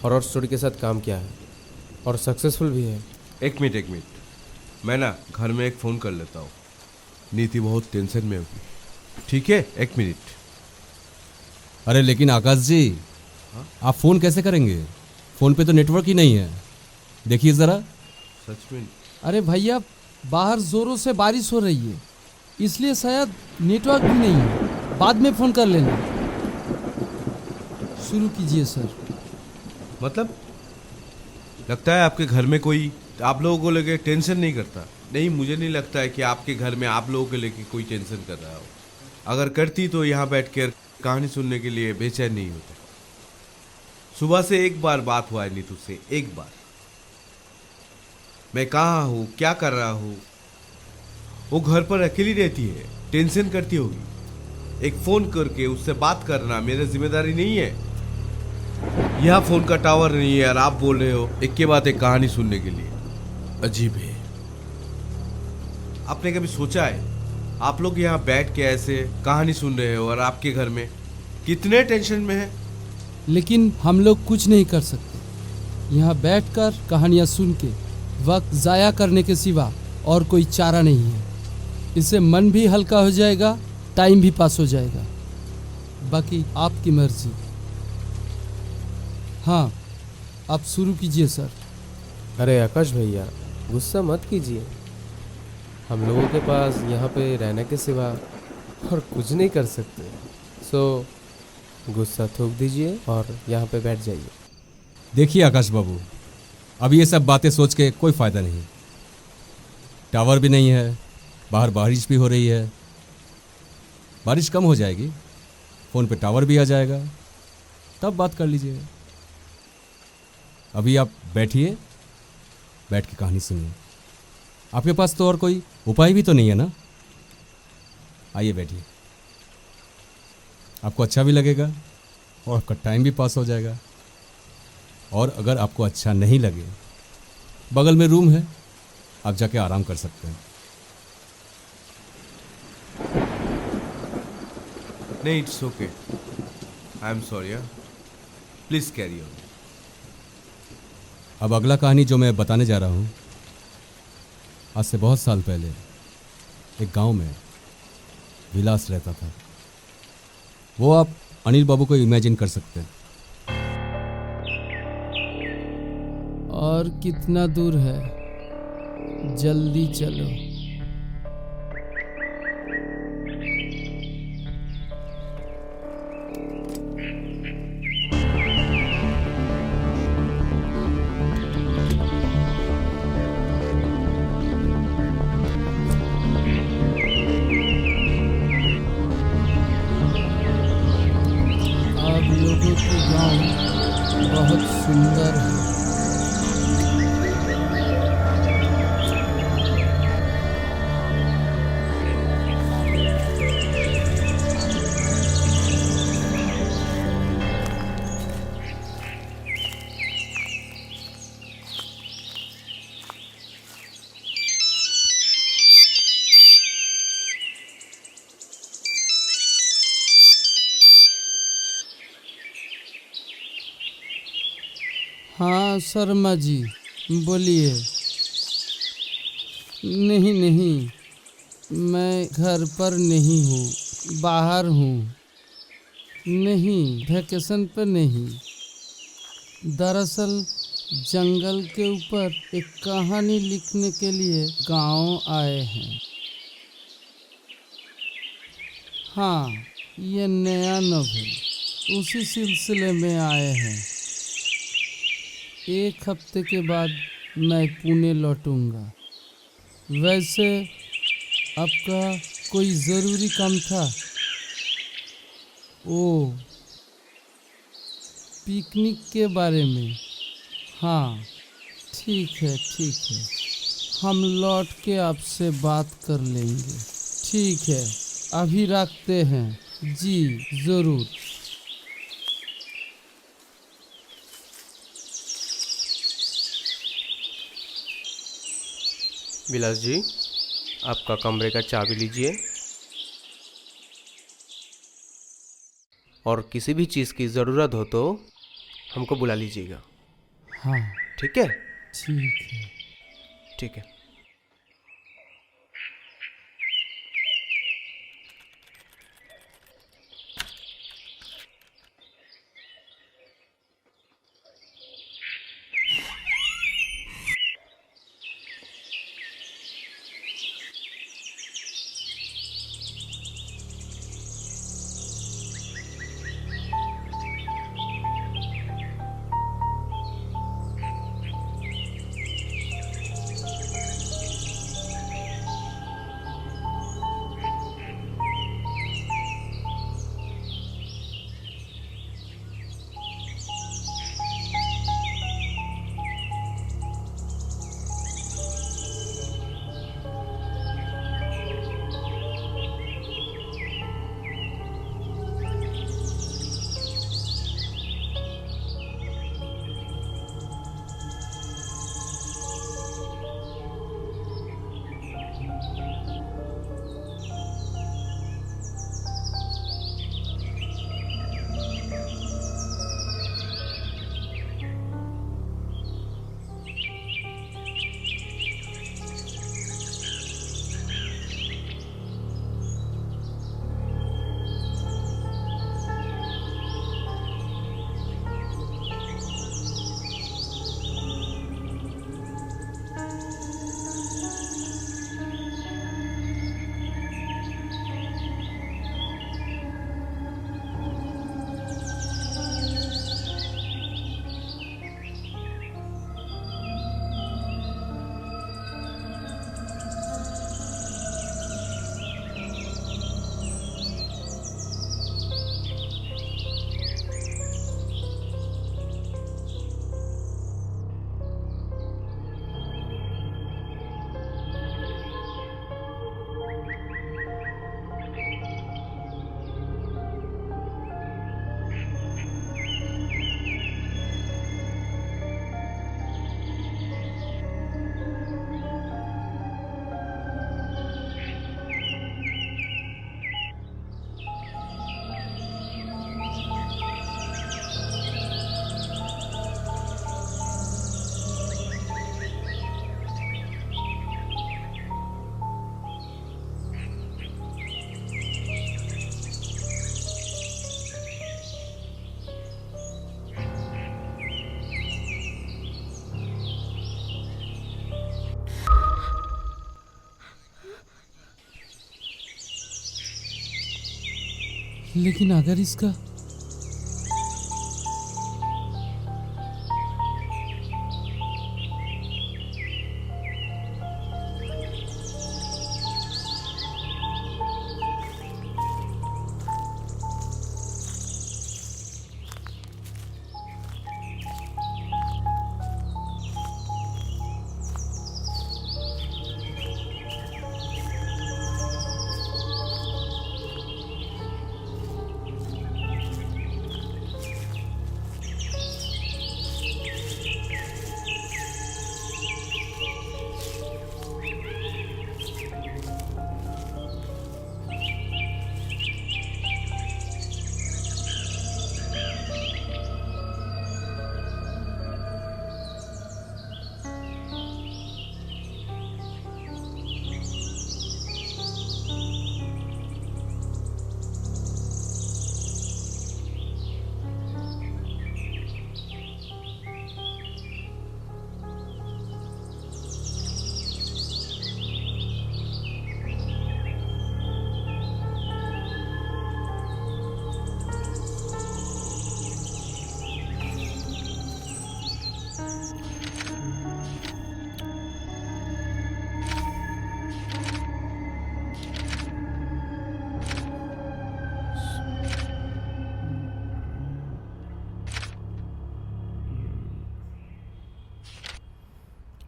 हॉरर स्टोरी के साथ काम किया है और सक्सेसफुल भी है। एक मिनट, मैं ना घर में एक फ़ोन कर लेता हूँ। नीति बहुत टेंशन में होगी, ठीक है? एक मिनट। अरे लेकिन आकाश जी, आप फ़ोन कैसे करेंगे? फ़ोन पे तो नेटवर्क ही नहीं है, देखिए ज़रा। सच में? अरे भैया, बाहर जोरों से बारिश हो रही है, इसलिए शायद नेटवर्क भी नहीं है। बाद में फ़ोन कर लेना। शुरू कीजिए सर। मतलब लगता है आपके घर में कोई आप लोगों को लेके टेंशन नहीं करता। नहीं, मुझे नहीं लगता है कि आपके घर में आप लोगों को लेके कोई टेंशन कर रहा हो। अगर करती तो यहाँ बैठकर कहानी सुनने के लिए बेचैन नहीं होता। सुबह से एक बार बात हुआ है नीतू से, एक बार। मैं कहाँ हूँ, क्या कर रहा हूँ। वो घर पर अकेली रहती है, टेंशन करती होगी। एक फ़ोन करके उससे बात करना मेरी जिम्मेदारी नहीं है। यहाँ फ़ोन का टावर नहीं है और आप बोल रहे हो एक के बाद एक कहानी सुनने के लिए। अजीब है। आपने कभी सोचा है आप लोग यहाँ बैठ के ऐसे कहानी सुन रहे हो और आपके घर में कितने टेंशन में है? लेकिन हम लोग कुछ नहीं कर सकते। यहाँ बैठकर कहानियाँ सुन के वक्त ज़ाया करने के सिवा और कोई चारा नहीं है। इससे मन भी हल्का हो जाएगा, टाइम भी पास हो जाएगा। बाकी आपकी मर्जी। हाँ, आप शुरू कीजिए सर। अरे आकाश भैया, गुस्सा मत कीजिए। हम लोगों के पास यहाँ पे रहने के सिवा और कुछ नहीं कर सकते। सो गुस्सा थूक दीजिए और यहाँ पे बैठ जाइए। देखिए आकाश बाबू, अब ये सब बातें सोच के कोई फ़ायदा नहीं। टावर भी नहीं है, बाहर बारिश भी हो रही है। बारिश कम हो जाएगी, फ़ोन पे टावर भी आ जाएगा, तब बात कर लीजिएगा। अभी आप बैठिए, बैठ के कहानी सुनिए। आपके पास तो और कोई उपाय भी तो नहीं है ना? आइए बैठिए, आपको अच्छा भी लगेगा और आपका टाइम भी पास हो जाएगा। और अगर आपको अच्छा नहीं लगे, बगल में रूम है, आप जाके आराम कर सकते हैं। नहीं, it's okay, I am sorry. Please carry on. अब अगला कहानी जो मैं बताने जा रहा हूँ, आज से बहुत साल पहले एक गांव में विलास रहता था। वो आप अनिल बाबू को इमेजिन कर सकते हैं। और कितना दूर है? जल्दी चलो। आप लोगों के गांव बहुत सुंदर है। हाँ शर्मा जी बोलिए। नहीं नहीं, मैं घर पर नहीं हूँ, बाहर हूँ। नहीं, वैकेशन पर नहीं। दरअसल जंगल के ऊपर एक कहानी लिखने के लिए गांव आए हैं। हाँ, ये नया नोवेल उसी सिलसिले में आए हैं। एक हफ्ते के बाद मैं पुणे लौटूंगा। वैसे आपका कोई ज़रूरी काम था? ओह, पिकनिक के बारे में। हाँ ठीक है ठीक है, हम लौट के आपसे बात कर लेंगे। ठीक है, अभी रखते हैं। जी ज़रूर। विलास जी, आपका कमरे का चाबी लीजिए, और किसी भी चीज़ की ज़रूरत हो तो हमको बुला लीजिएगा। हाँ ठीक है? ठीक है। ठीक है। लेकिन अगर इसका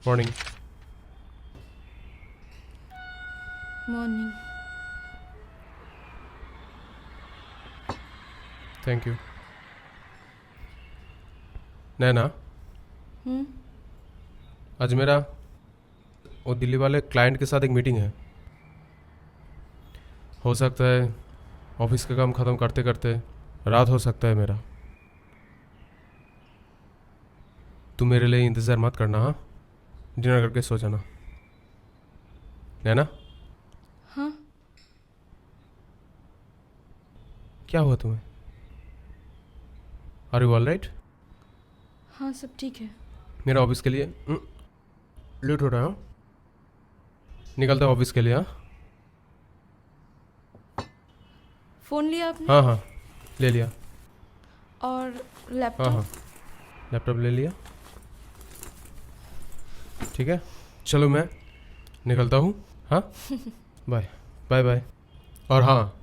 morning. Morning. Thank you. Naina, आज मेरा वो दिल्ली वाले क्लाइंट के साथ एक मीटिंग है। हो सकता है ऑफिस का काम ख़त्म करते करते रात हो सकता है मेरा। तू मेरे लिए इंतज़ार मत करना, हाँ? डिनर करके सो जाना। नैना, हाँ। क्या हुआ तुम्हें? Are you all right? हाँ, सब ठीक है। मेरा ऑफिस के लिए लेट हो रहा है, हाँ? निकलता है ऑफिस के लिए, हाँ? फ़ोन लिया आपने? हाँ हाँ, ले लिया। और हाँ लैपटॉप? हाँ, लैपटॉप ले लिया। ठीक है, चलो मैं निकलता हूँ, हाँ? Bye bye bye. और हाँ,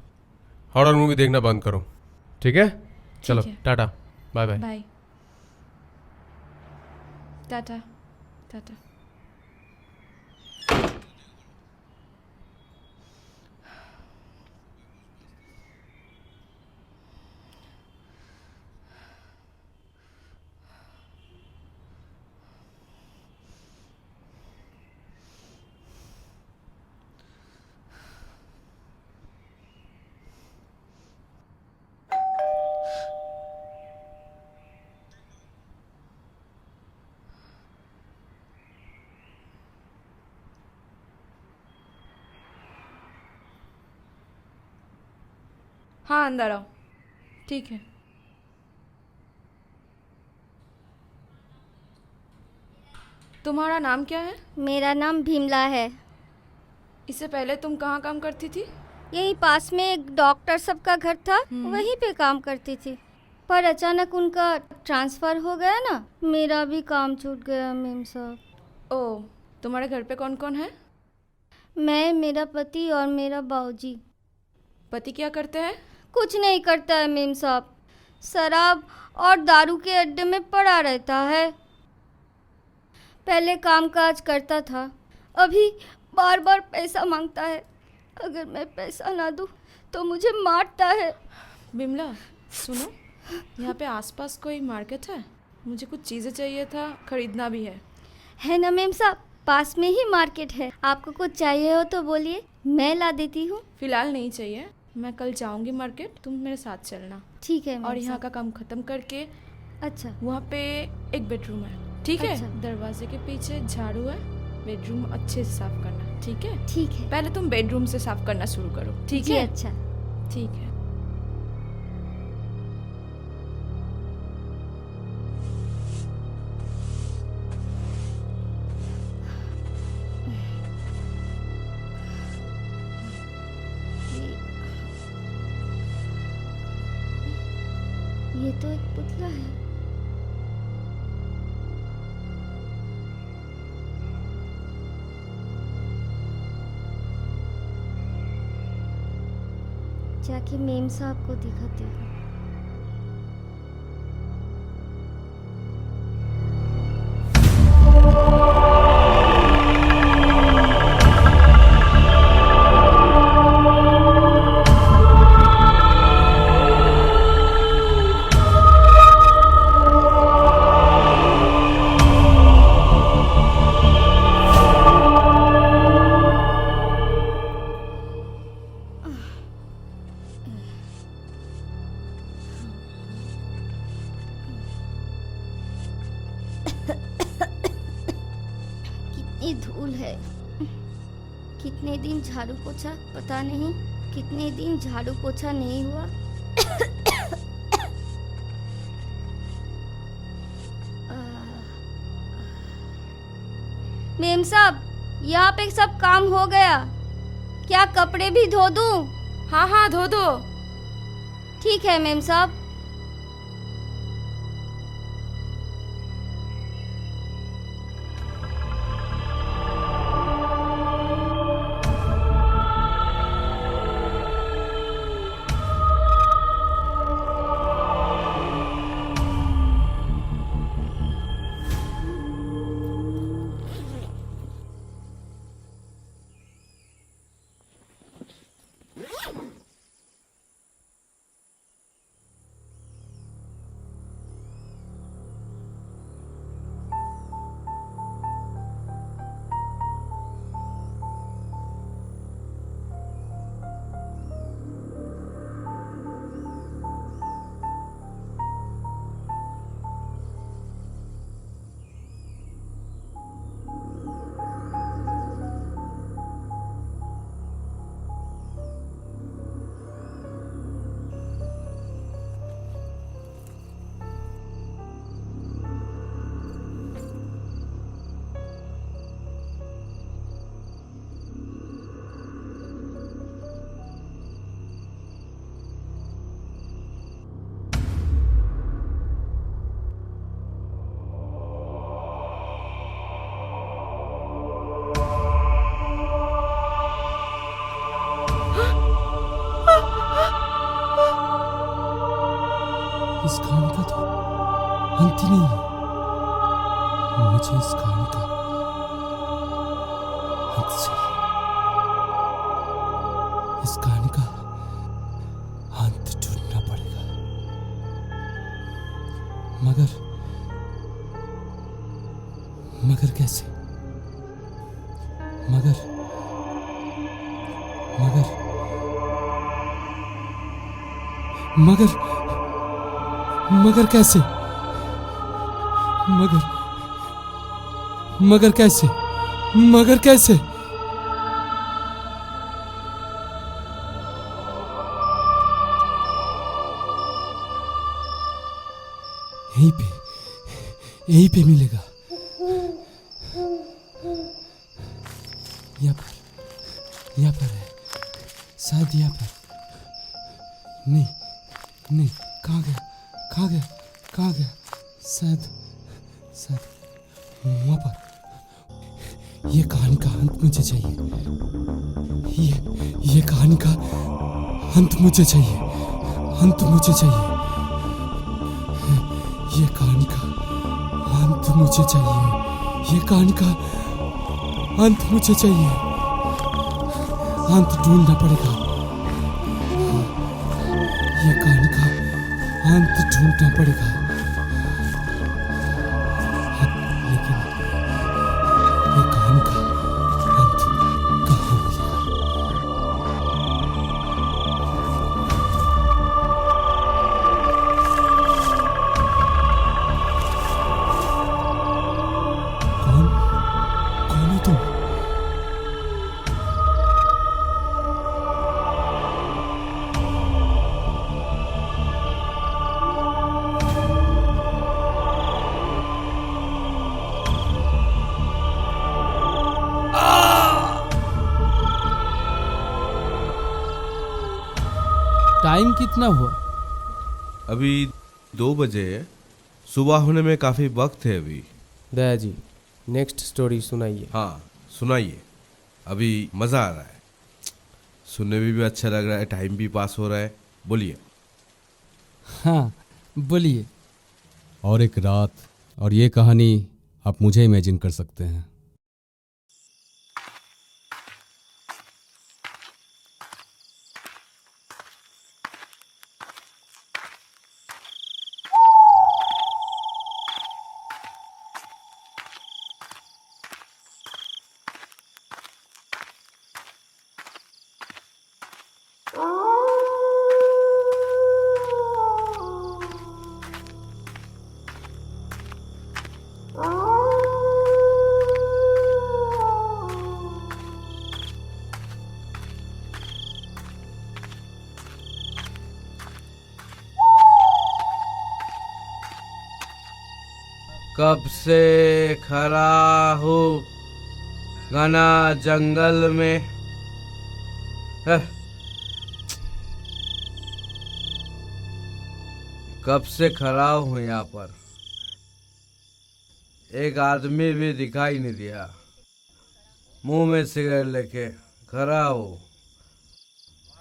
हॉरर मूवी देखना बंद करो, ठीक है? चलो, है। Tata, bye bye. Bye. Tata tata. हाँ, अंदर आओ। ठीक है। तुम्हारा नाम क्या है? मेरा नाम भीमला है। इससे पहले तुम कहाँ काम करती थी? यहीं पास में एक डॉक्टर सबका घर था, वहीं पे काम करती थी। पर अचानक उनका ट्रांसफ़र हो गया ना, मेरा भी काम छूट गया मेम साहब। ओह, तुम्हारे घर पे कौन कौन है? मैं, मेरा पति और मेरा बाबूजी। पति क्या करते हैं? कुछ नहीं करता है मेम साहब, शराब और दारू के अड्डे में पड़ा रहता है। पहले कामकाज करता था, अभी बार बार पैसा मांगता है। अगर मैं पैसा ना दूँ तो मुझे मारता है। बिमला, सुनो, यहाँ पे आसपास कोई मार्केट है? मुझे कुछ चीज़ें चाहिए था, खरीदना भी है ना मेम साहब, पास में ही मार्केट है। आपको कुछ चाहिए हो तो बोलिए, मैं ला देती हूँ। फिलहाल नहीं चाहिए, मैं कल जाऊंगी मार्केट, तुम मेरे साथ चलना। ठीक है। और यहाँ का काम खत्म करके अच्छा, वहाँ पे एक बेडरूम है, ठीक है? अच्छा। दरवाजे के पीछे झाड़ू है, बेडरूम अच्छे से साफ करना, ठीक है? ठीक है। पहले तुम बेडरूम से साफ करना शुरू करो, ठीक जी, है? अच्छा। ठीक है। ये तो एक पुतला है। जाके मेम साहब को दिखाती हूँ। कितनी धूल है, कितने दिन झाड़ू पोछा, पता नहीं कितने दिन झाड़ू पोछा नहीं हुआ। मेम साहब, यहाँ पे सब काम हो गया, क्या कपड़े भी धो दूँ? हाँ हाँ, धो दो। ठीक है मेम साहब। अंत ही नहीं है। मुझे इस कहानी का अंत चाहिए। इस कहानी का अंत ढूंढना पड़ेगा। मगर कैसे? मगर कैसे? मगर कैसे? यहीं पे मिलेगा। यहाँ पर है, शायद यहाँ पर। नहीं, कहाँ गया? शायद वहाँ पर। ये कहानी का अंत मुझे चाहिए। ये कहानी का अंत मुझे चाहिए। ये कहानी का अंत मुझे चाहिए। ये कहानी का अंत मुझे चाहिए। अंत ढूंढना पड़ेगा। ये कहानी का अंत ढूंढना पड़ेगा। लेकिन ये कहानी का अंत कहाँ मिलेगा? कौन हो तुम? टाइम कितना हुआ? अभी 2 बजे है। सुबह होने में काफी वक्त है अभी। दया जी, नेक्स्ट स्टोरी सुनाइए। हाँ सुनाइए, अभी मजा आ रहा है, सुनने में भी अच्छा लग रहा है, टाइम भी पास हो रहा है। बोलिए। हाँ बोलिए। और एक रात, और ये कहानी आप मुझे इमेजिन कर सकते हैं। कब से खड़ा हूँ घना जंगल में, कब से खड़ा हूँ यहाँ पर, एक आदमी भी दिखाई नहीं दिया। मुंह में सिगरेट लेके खड़ा हूँ,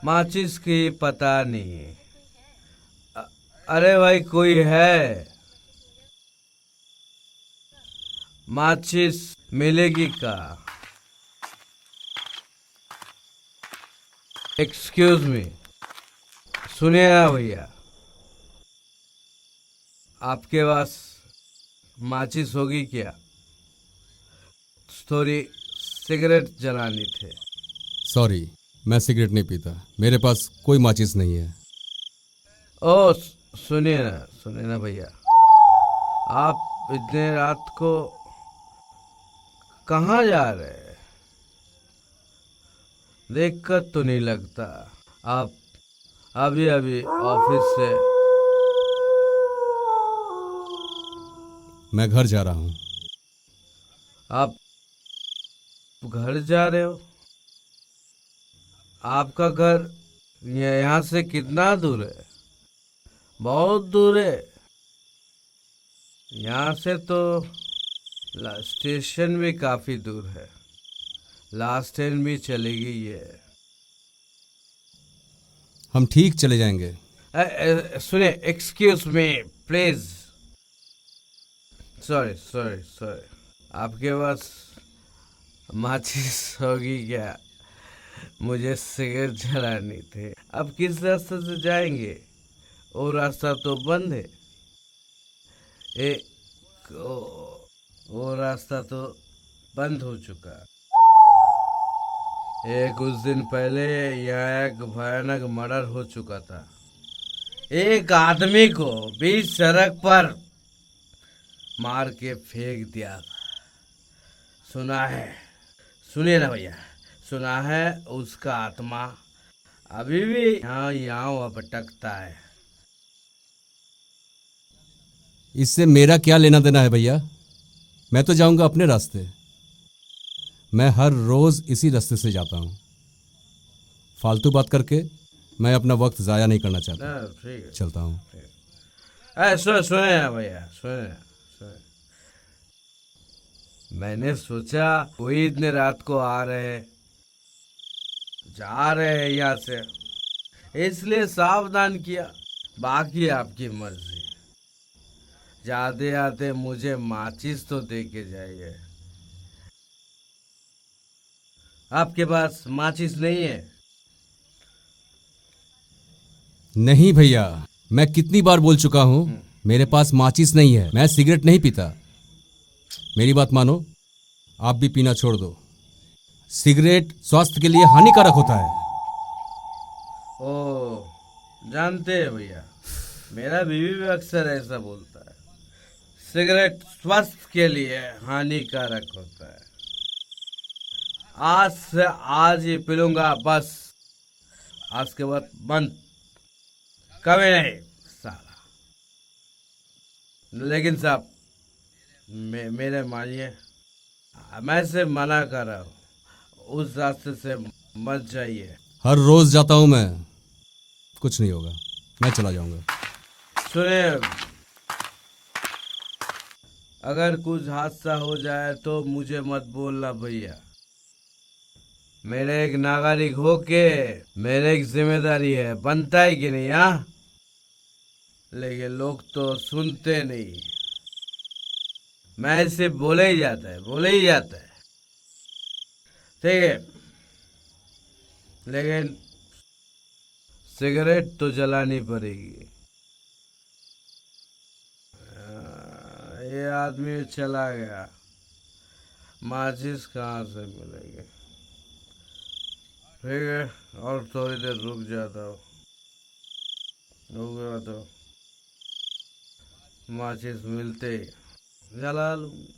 माचिस की पता नहीं। अरे भाई कोई है? माचिस मिलेगी का? एक्सक्यूज मी, सुनिए ना भैया, आपके पास माचिस होगी क्या? थोड़ी सिगरेट जलानी थे। सॉरी, मैं सिगरेट नहीं पीता, मेरे पास कोई माचिस नहीं है। ओ सुनिए ना भैया, आप इतने रात को कहाँ जा रहे हैं? देखकर तो नहीं लगता आप अभी ऑफिस से। मैं घर जा रहा हूँ। आप घर जा रहे हो? आपका घर यहाँ से कितना दूर है? बहुत दूर है। यहाँ से तो स्टेशन भी काफी दूर है, लास्ट ट्रेन भी चली गई है। हम ठीक चले जाएंगे। सुनिए, excuse me please, sorry sorry sorry, आपके पास माचिस होगी क्या? मुझे सिगरेट जलानी थी। अब किस रास्ते से जाएंगे? वो रास्ता तो बंद है। वो रास्ता तो बंद हो चुका। कुछ दिन पहले यहाँ एक भयानक मर्डर हो चुका था। एक आदमी को बीच सड़क पर मार के फेंक दिया था। सुना है, सुनिए ना भैया, सुना है उसका आत्मा अभी भी यहाँ भटकता है। इससे मेरा क्या लेना देना है भैया? मैं तो जाऊंगा अपने रास्ते। मैं हर रोज इसी रास्ते से जाता हूँ। फालतू बात करके मैं अपना वक्त जाया नहीं करना चाहता। ठीक है, चलता हूँ। सुने ना भैया, सुने। मैंने सोचा कोई इतने रात को आ रहे जा रहे हैं यहाँ से, इसलिए सावधान किया। बाकी आपकी मर्जी। जाते आते मुझे माचिस तो दे के जाइए। आपके पास माचिस नहीं है? नहीं भैया, मैं कितनी बार बोल चुका हूँ मेरे पास माचिस नहीं है। मैं सिगरेट नहीं पीता। मेरी बात मानो, आप भी पीना छोड़ दो। सिगरेट स्वास्थ्य के लिए हानिकारक होता है। ओ, जानते हैं भैया, मेरा बीवी भी अक्सर ऐसा बोलता है, सिगरेट स्वास्थ्य के लिए हानिकारक होता है। आज से आज ही पी लूंगा बस। आज के बाद बंद, कभी नहीं साला। लेकिन साहब मेरे मानिए, मैं से मना कर रहा हूँ, उस रास्ते से मत जाइए। हर रोज जाता हूँ मैं, कुछ नहीं होगा, मैं चला जाऊंगा। सुने, अगर कुछ हादसा हो जाए तो मुझे मत बोलना भैया। मेरे एक नागरिक होके मेरे एक जिम्मेदारी है, बनता है कि नहीं? हाँ, लेकिन लोग तो सुनते नहीं। मैं सिर्फ बोले ही जाता है, बोले ही जाता है। ठीक है, लेकिन सिगरेट तो जलानी पड़ेगी। ये आदमी चला गया, माचिस कहाँ से मिलेगी? ठीक है, और थोड़ी देर रुक जाता हूँ। रुक गया तो माचिस मिलते ही जला लूँगा।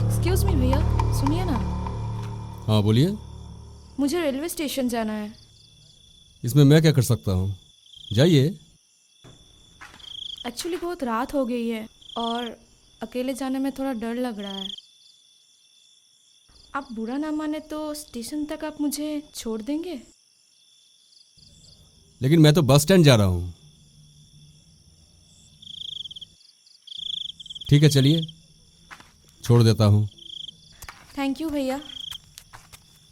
एक्सक्यूज मी भैया, सुनिए ना, हाँ बोलिए। मुझे रेलवे स्टेशन जाना है। इसमें मैं क्या कर सकता हूँ? जाइए। एक्चुअली बहुत रात हो गई है और अकेले जाने में थोड़ा डर लग रहा है। आप बुरा ना माने तो स्टेशन तक आप मुझे छोड़ देंगे? लेकिन मैं तो बस स्टैंड जा रहा हूँ। ठीक है, चलिए, छोड़ देता हूँ। थैंक यू भैया।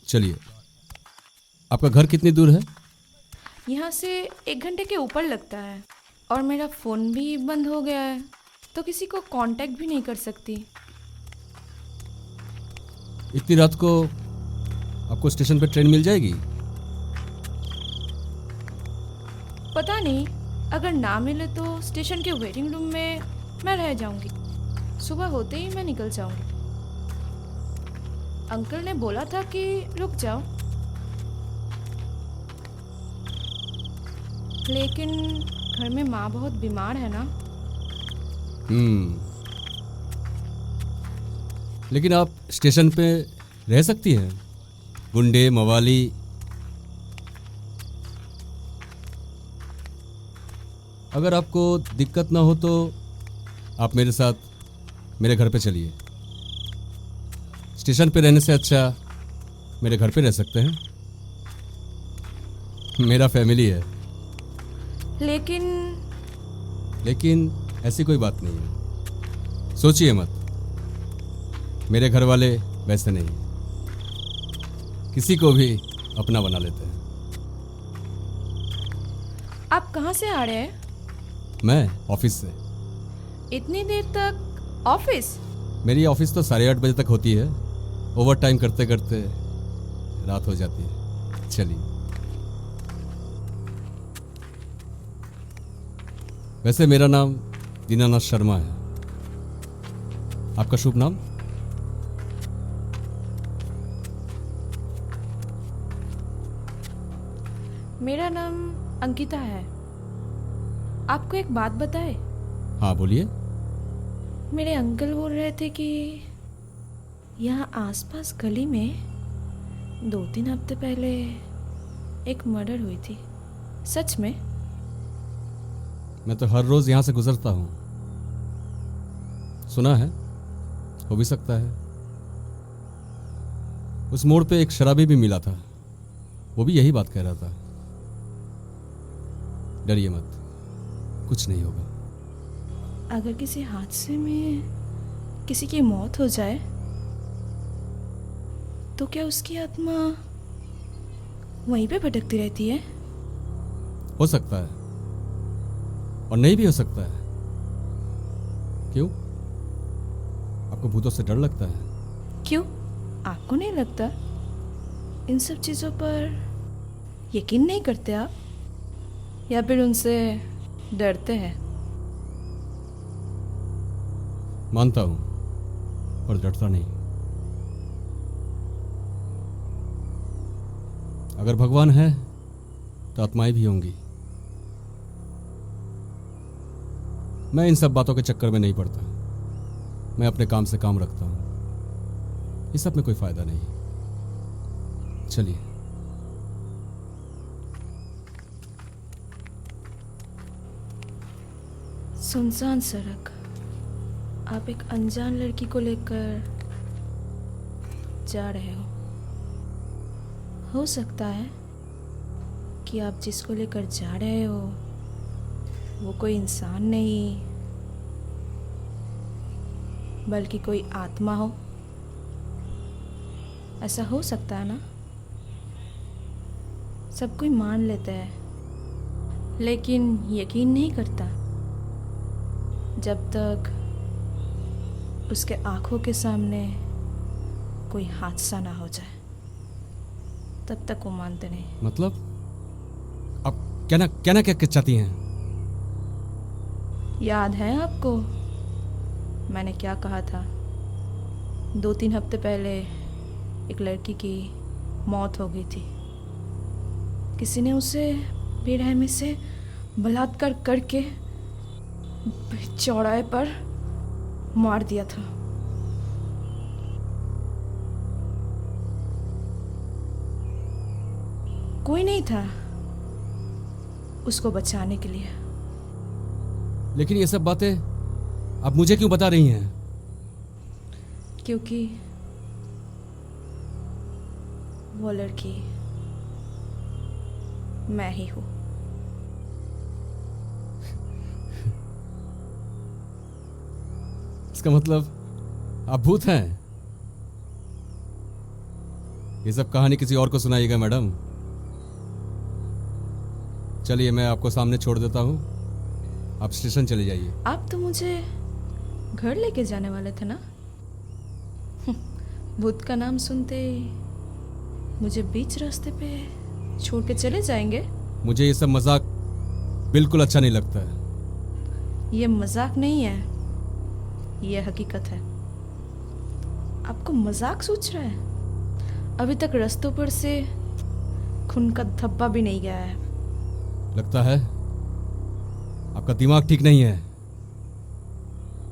चलिए। आपका घर कितनी दूर है? यहाँ से 1 घंटे के ऊपर लगता है और मेरा फ़ोन भी बंद हो गया है, तो किसी को कांटेक्ट भी नहीं कर सकती। इतनी रात को आपको स्टेशन पे ट्रेन मिल जाएगी? पता नहीं, अगर ना मिले तो स्टेशन के वेटिंग रूम में मैं रह जाऊंगी। सुबह होते ही मैं निकल जाऊंगी। अंकल ने बोला था कि रुक जाओ, लेकिन घर में माँ बहुत बीमार है ना। लेकिन आप स्टेशन पे रह सकती हैं। गुंडे मवाली, अगर आपको दिक्कत ना हो तो आप मेरे साथ मेरे घर पे चलिए। स्टेशन पे रहने से अच्छा मेरे घर पे रह सकते हैं। मेरा फैमिली है, लेकिन ऐसी कोई बात नहीं है। सोचिए मत, मेरे घर वाले वैसे नहीं, किसी को भी अपना बना लेते हैं। आप कहाँ से आ रहे हैं? मैं ऑफिस से। इतनी देर तक ऑफिस? मेरी ऑफिस तो 8:30 बजे तक होती है, ओवर टाइम करते करते रात हो जाती है। चलिए, वैसे मेरा नाम दीनानाथ शर्मा है। आपका शुभ नाम? मेरा नाम अंकिता है। आपको एक बात बताए? हाँ बोलिए। मेरे अंकल बोल रहे थे कि यहाँ आसपास गली में 2-3 हफ्ते पहले एक मर्डर हुई थी। सच में? मैं तो हर रोज यहाँ से गुजरता हूँ। सुना है, हो भी सकता है। उस मोड़ पे एक शराबी भी मिला था, वो भी यही बात कह रहा था। डरिए मत, कुछ नहीं होगा। अगर किसी हादसे में किसी की मौत हो जाए तो क्या उसकी आत्मा वहीं पे भटकती रहती है? हो सकता है और नहीं भी हो सकता है। क्यों, आपको भूतों से डर लगता है? क्यों, आपको नहीं लगता? इन सब चीज़ों पर यकीन नहीं करते आप, या फिर उनसे डरते हैं? मानता हूं पर डरता नहीं। अगर भगवान है तो आत्माएं भी होंगी। मैं इन सब बातों के चक्कर में नहीं पड़ता। मैं अपने काम से काम रखता हूं, इस सब में कोई फायदा नहीं। चलिए। सुनसान सड़क, आप एक अनजान लड़की को लेकर जा रहे हो सकता है कि आप जिसको लेकर जा रहे हो वो कोई इंसान नहीं बल्कि कोई आत्मा हो। ऐसा हो सकता है ना? सब कोई मान लेता है लेकिन यकीन नहीं करता जब तक उसके आंखों के सामने कोई हादसा ना हो जाए, तब तक वो मानते नहीं। मतलब आप कहना क्या चाहती हैं? याद है आपको मैंने क्या कहा था? 2-3 हफ्ते पहले एक लड़की की मौत हो गई थी। किसी ने उसे बेरहमी से बलात्कार करके चौराहे पर मार दिया था। कोई नहीं था उसको बचाने के लिए। लेकिन ये सब बातें आप मुझे क्यों बता रही हैं? क्योंकि वो लड़की मैं ही हूँ। इसका मतलब आप भूत हैं? ये सब कहानी किसी और को सुनाइएगा मैडम। चलिए, मैं आपको सामने छोड़ देता हूँ, आप स्टेशन चले जाइए। आप तो मुझे घर लेके जाने वाले थे ना? भूत का नाम सुनते ही मुझे बीच रास्ते पे छोड़ के चले जाएंगे? मुझे ये सब मजाक बिल्कुल अच्छा नहीं लगता है। ये मजाक नहीं है, ये हकीकत है। आपको मजाक सोच रहा है? अभी तक रास्तों पर से खून का धब्बा भी नहीं गया है। लगता है आपका दिमाग ठीक नहीं है,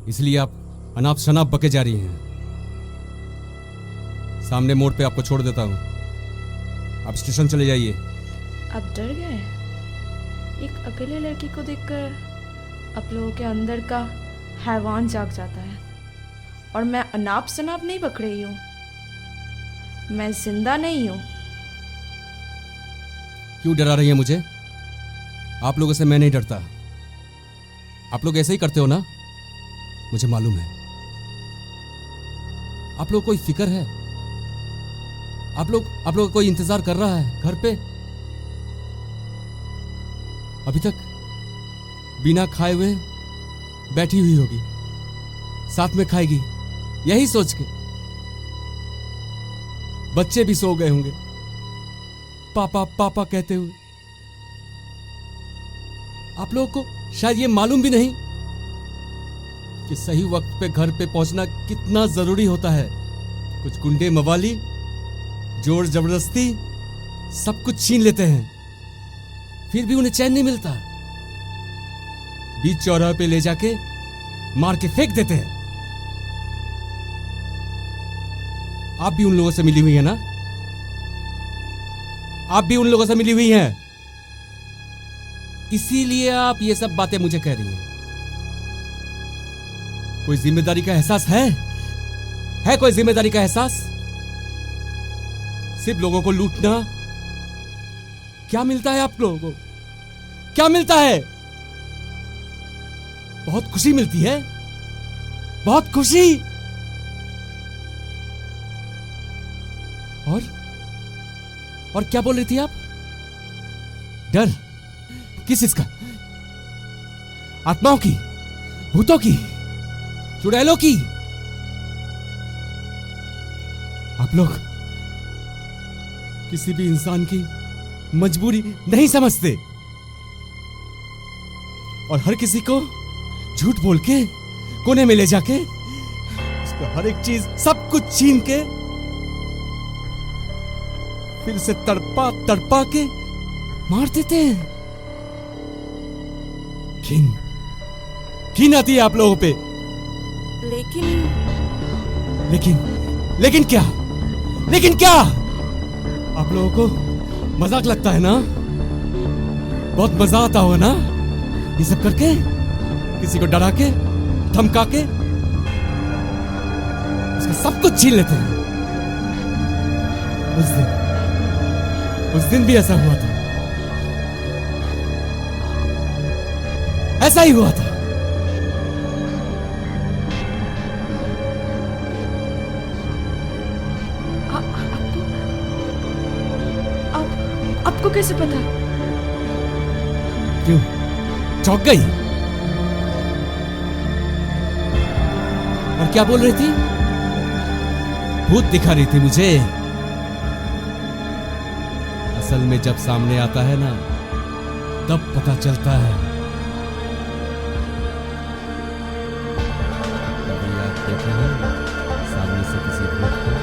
इसलिए आप अनाप शनाप बके जा रही हैं। सामने मोड़ पे आपको छोड़ देता हूँ, आप स्टेशन चले जाइए। आप डर गए? एक अकेले लड़की को देखकर आप लोगों के अंदर का हैवान जाग जाता है। और मैं अनाप शनाप नहीं बक रही हूँ, मैं जिंदा नहीं हूँ। क्यों डरा रही है मुझे? आप लोगों से मैं नहीं डरता। आप लोग ऐसे ही करते हो ना, मुझे मालूम है। आप लोग कोई फिक्र है? आप लोग कोई इंतजार कर रहा है घर पे? अभी तक बिना खाए हुए बैठी हुई होगी, साथ में खाएगी, यही सोच के। बच्चे भी सो गए होंगे पापा पापा कहते हुए। आप लोगों को शायद ये मालूम भी नहीं कि सही वक्त पे घर पे पहुंचना कितना जरूरी होता है। कुछ गुंडे मवाली जोर जबरदस्ती सब कुछ छीन लेते हैं, फिर भी उन्हें चैन नहीं मिलता। बीच चौराहे पे ले जाके मार के फेंक देते हैं। आप भी उन लोगों से मिली हुई है ना? आप भी उन लोगों से मिली हुई हैं, इसीलिए आप ये सब बातें मुझे कह रही हैं। कोई जिम्मेदारी का एहसास है कोई जिम्मेदारी का एहसास? सिर्फ लोगों को लूटना। क्या मिलता है आप लोगों को? क्या मिलता है? बहुत खुशी मिलती है, बहुत खुशी। और क्या बोल रही थी आप? डर किस चीज का? आत्माओं की, भूतों की, चुड़ैलों की? आप लोग किसी भी इंसान की मजबूरी नहीं समझते और हर किसी को झूठ बोल के कोने में ले जाके उसका हर एक चीज सब कुछ छीन के फिर से तड़पा तड़पा के मार देते हैं। घिन आती है आप लोगों पे। लेकिन क्या? आप लोगों को मजाक लगता है ना? बहुत मजा आता होगा ना ये सब करके? किसी को डरा के, धमका के उसका सब कुछ छीन लेते हैं। उस दिन भी ऐसा हुआ था, ऐसा ही हुआ था। आपको कैसे पता? क्यों चौंक गई? और क्या बोल रही थी? भूत दिखा रही थी मुझे। असल में जब सामने आता है ना, तब पता चलता है। कभी आप देखे हैं सामने से किसी भूत को?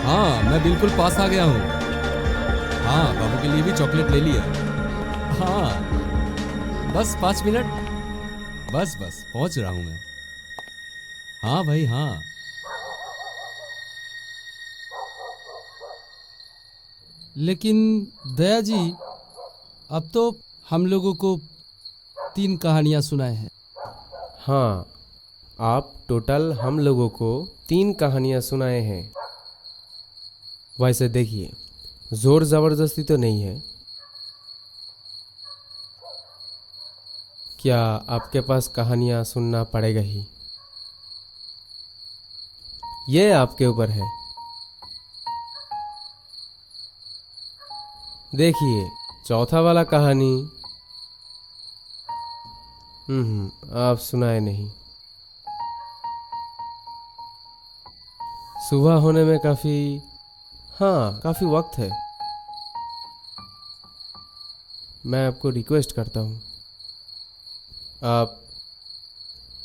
हाँ, मैं बिल्कुल पास आ गया हूँ। हाँ, बाबू के लिए भी चॉकलेट ले लिया। हाँ, बस 5 मिनट। बस पहुंच रहा हूँ मैं। हाँ भाई हाँ। लेकिन दया जी, अब तो हम लोगों को 3 कहानियां सुनाए हैं। हाँ, आप टोटल हम लोगों को 3 कहानियां सुनाए हैं। वैसे देखिए, जोर जबरदस्ती तो नहीं है। क्या आपके पास कहानियां सुनना पड़ेगा ही? ये आपके ऊपर है। देखिए, चौथा वाला कहानी आप सुनाए नहीं। सुबह होने में काफी वक्त है। मैं आपको रिक्वेस्ट करता हूँ, आप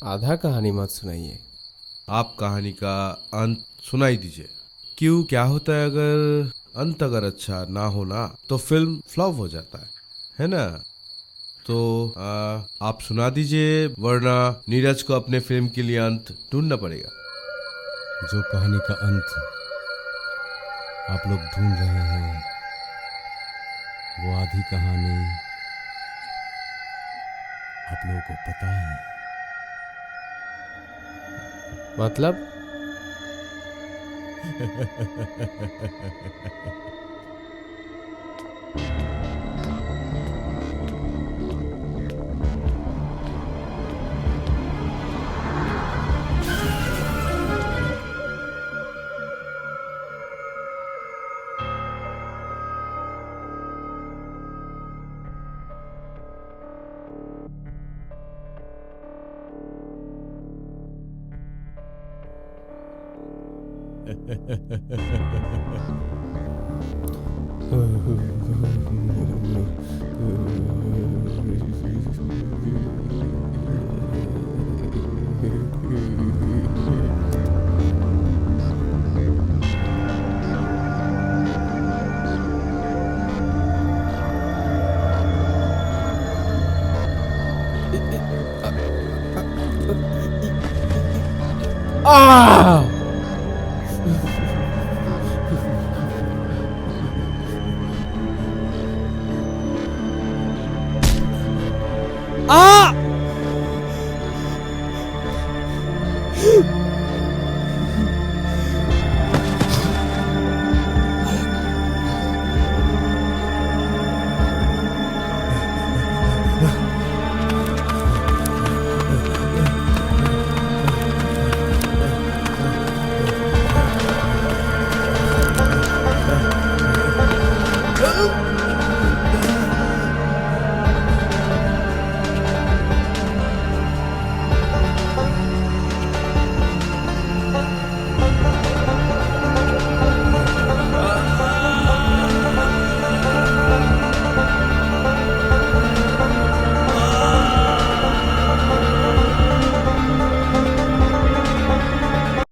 आधा कहानी मत सुनाइए। आप कहानी का अंत सुनाई दीजिए। क्यों, क्या होता है अगर अंत अगर अच्छा ना हो ना तो फिल्म फ्लॉप हो जाता है ना? तो आप सुना दीजिए, वरना नीरज को अपने फिल्म के लिए अंत ढूंढना पड़ेगा। जो कहानी का अंत आप लोग ढूंढ रहे हैं वो आधी कहानी आप लोगों को पता है। मतलब Ah!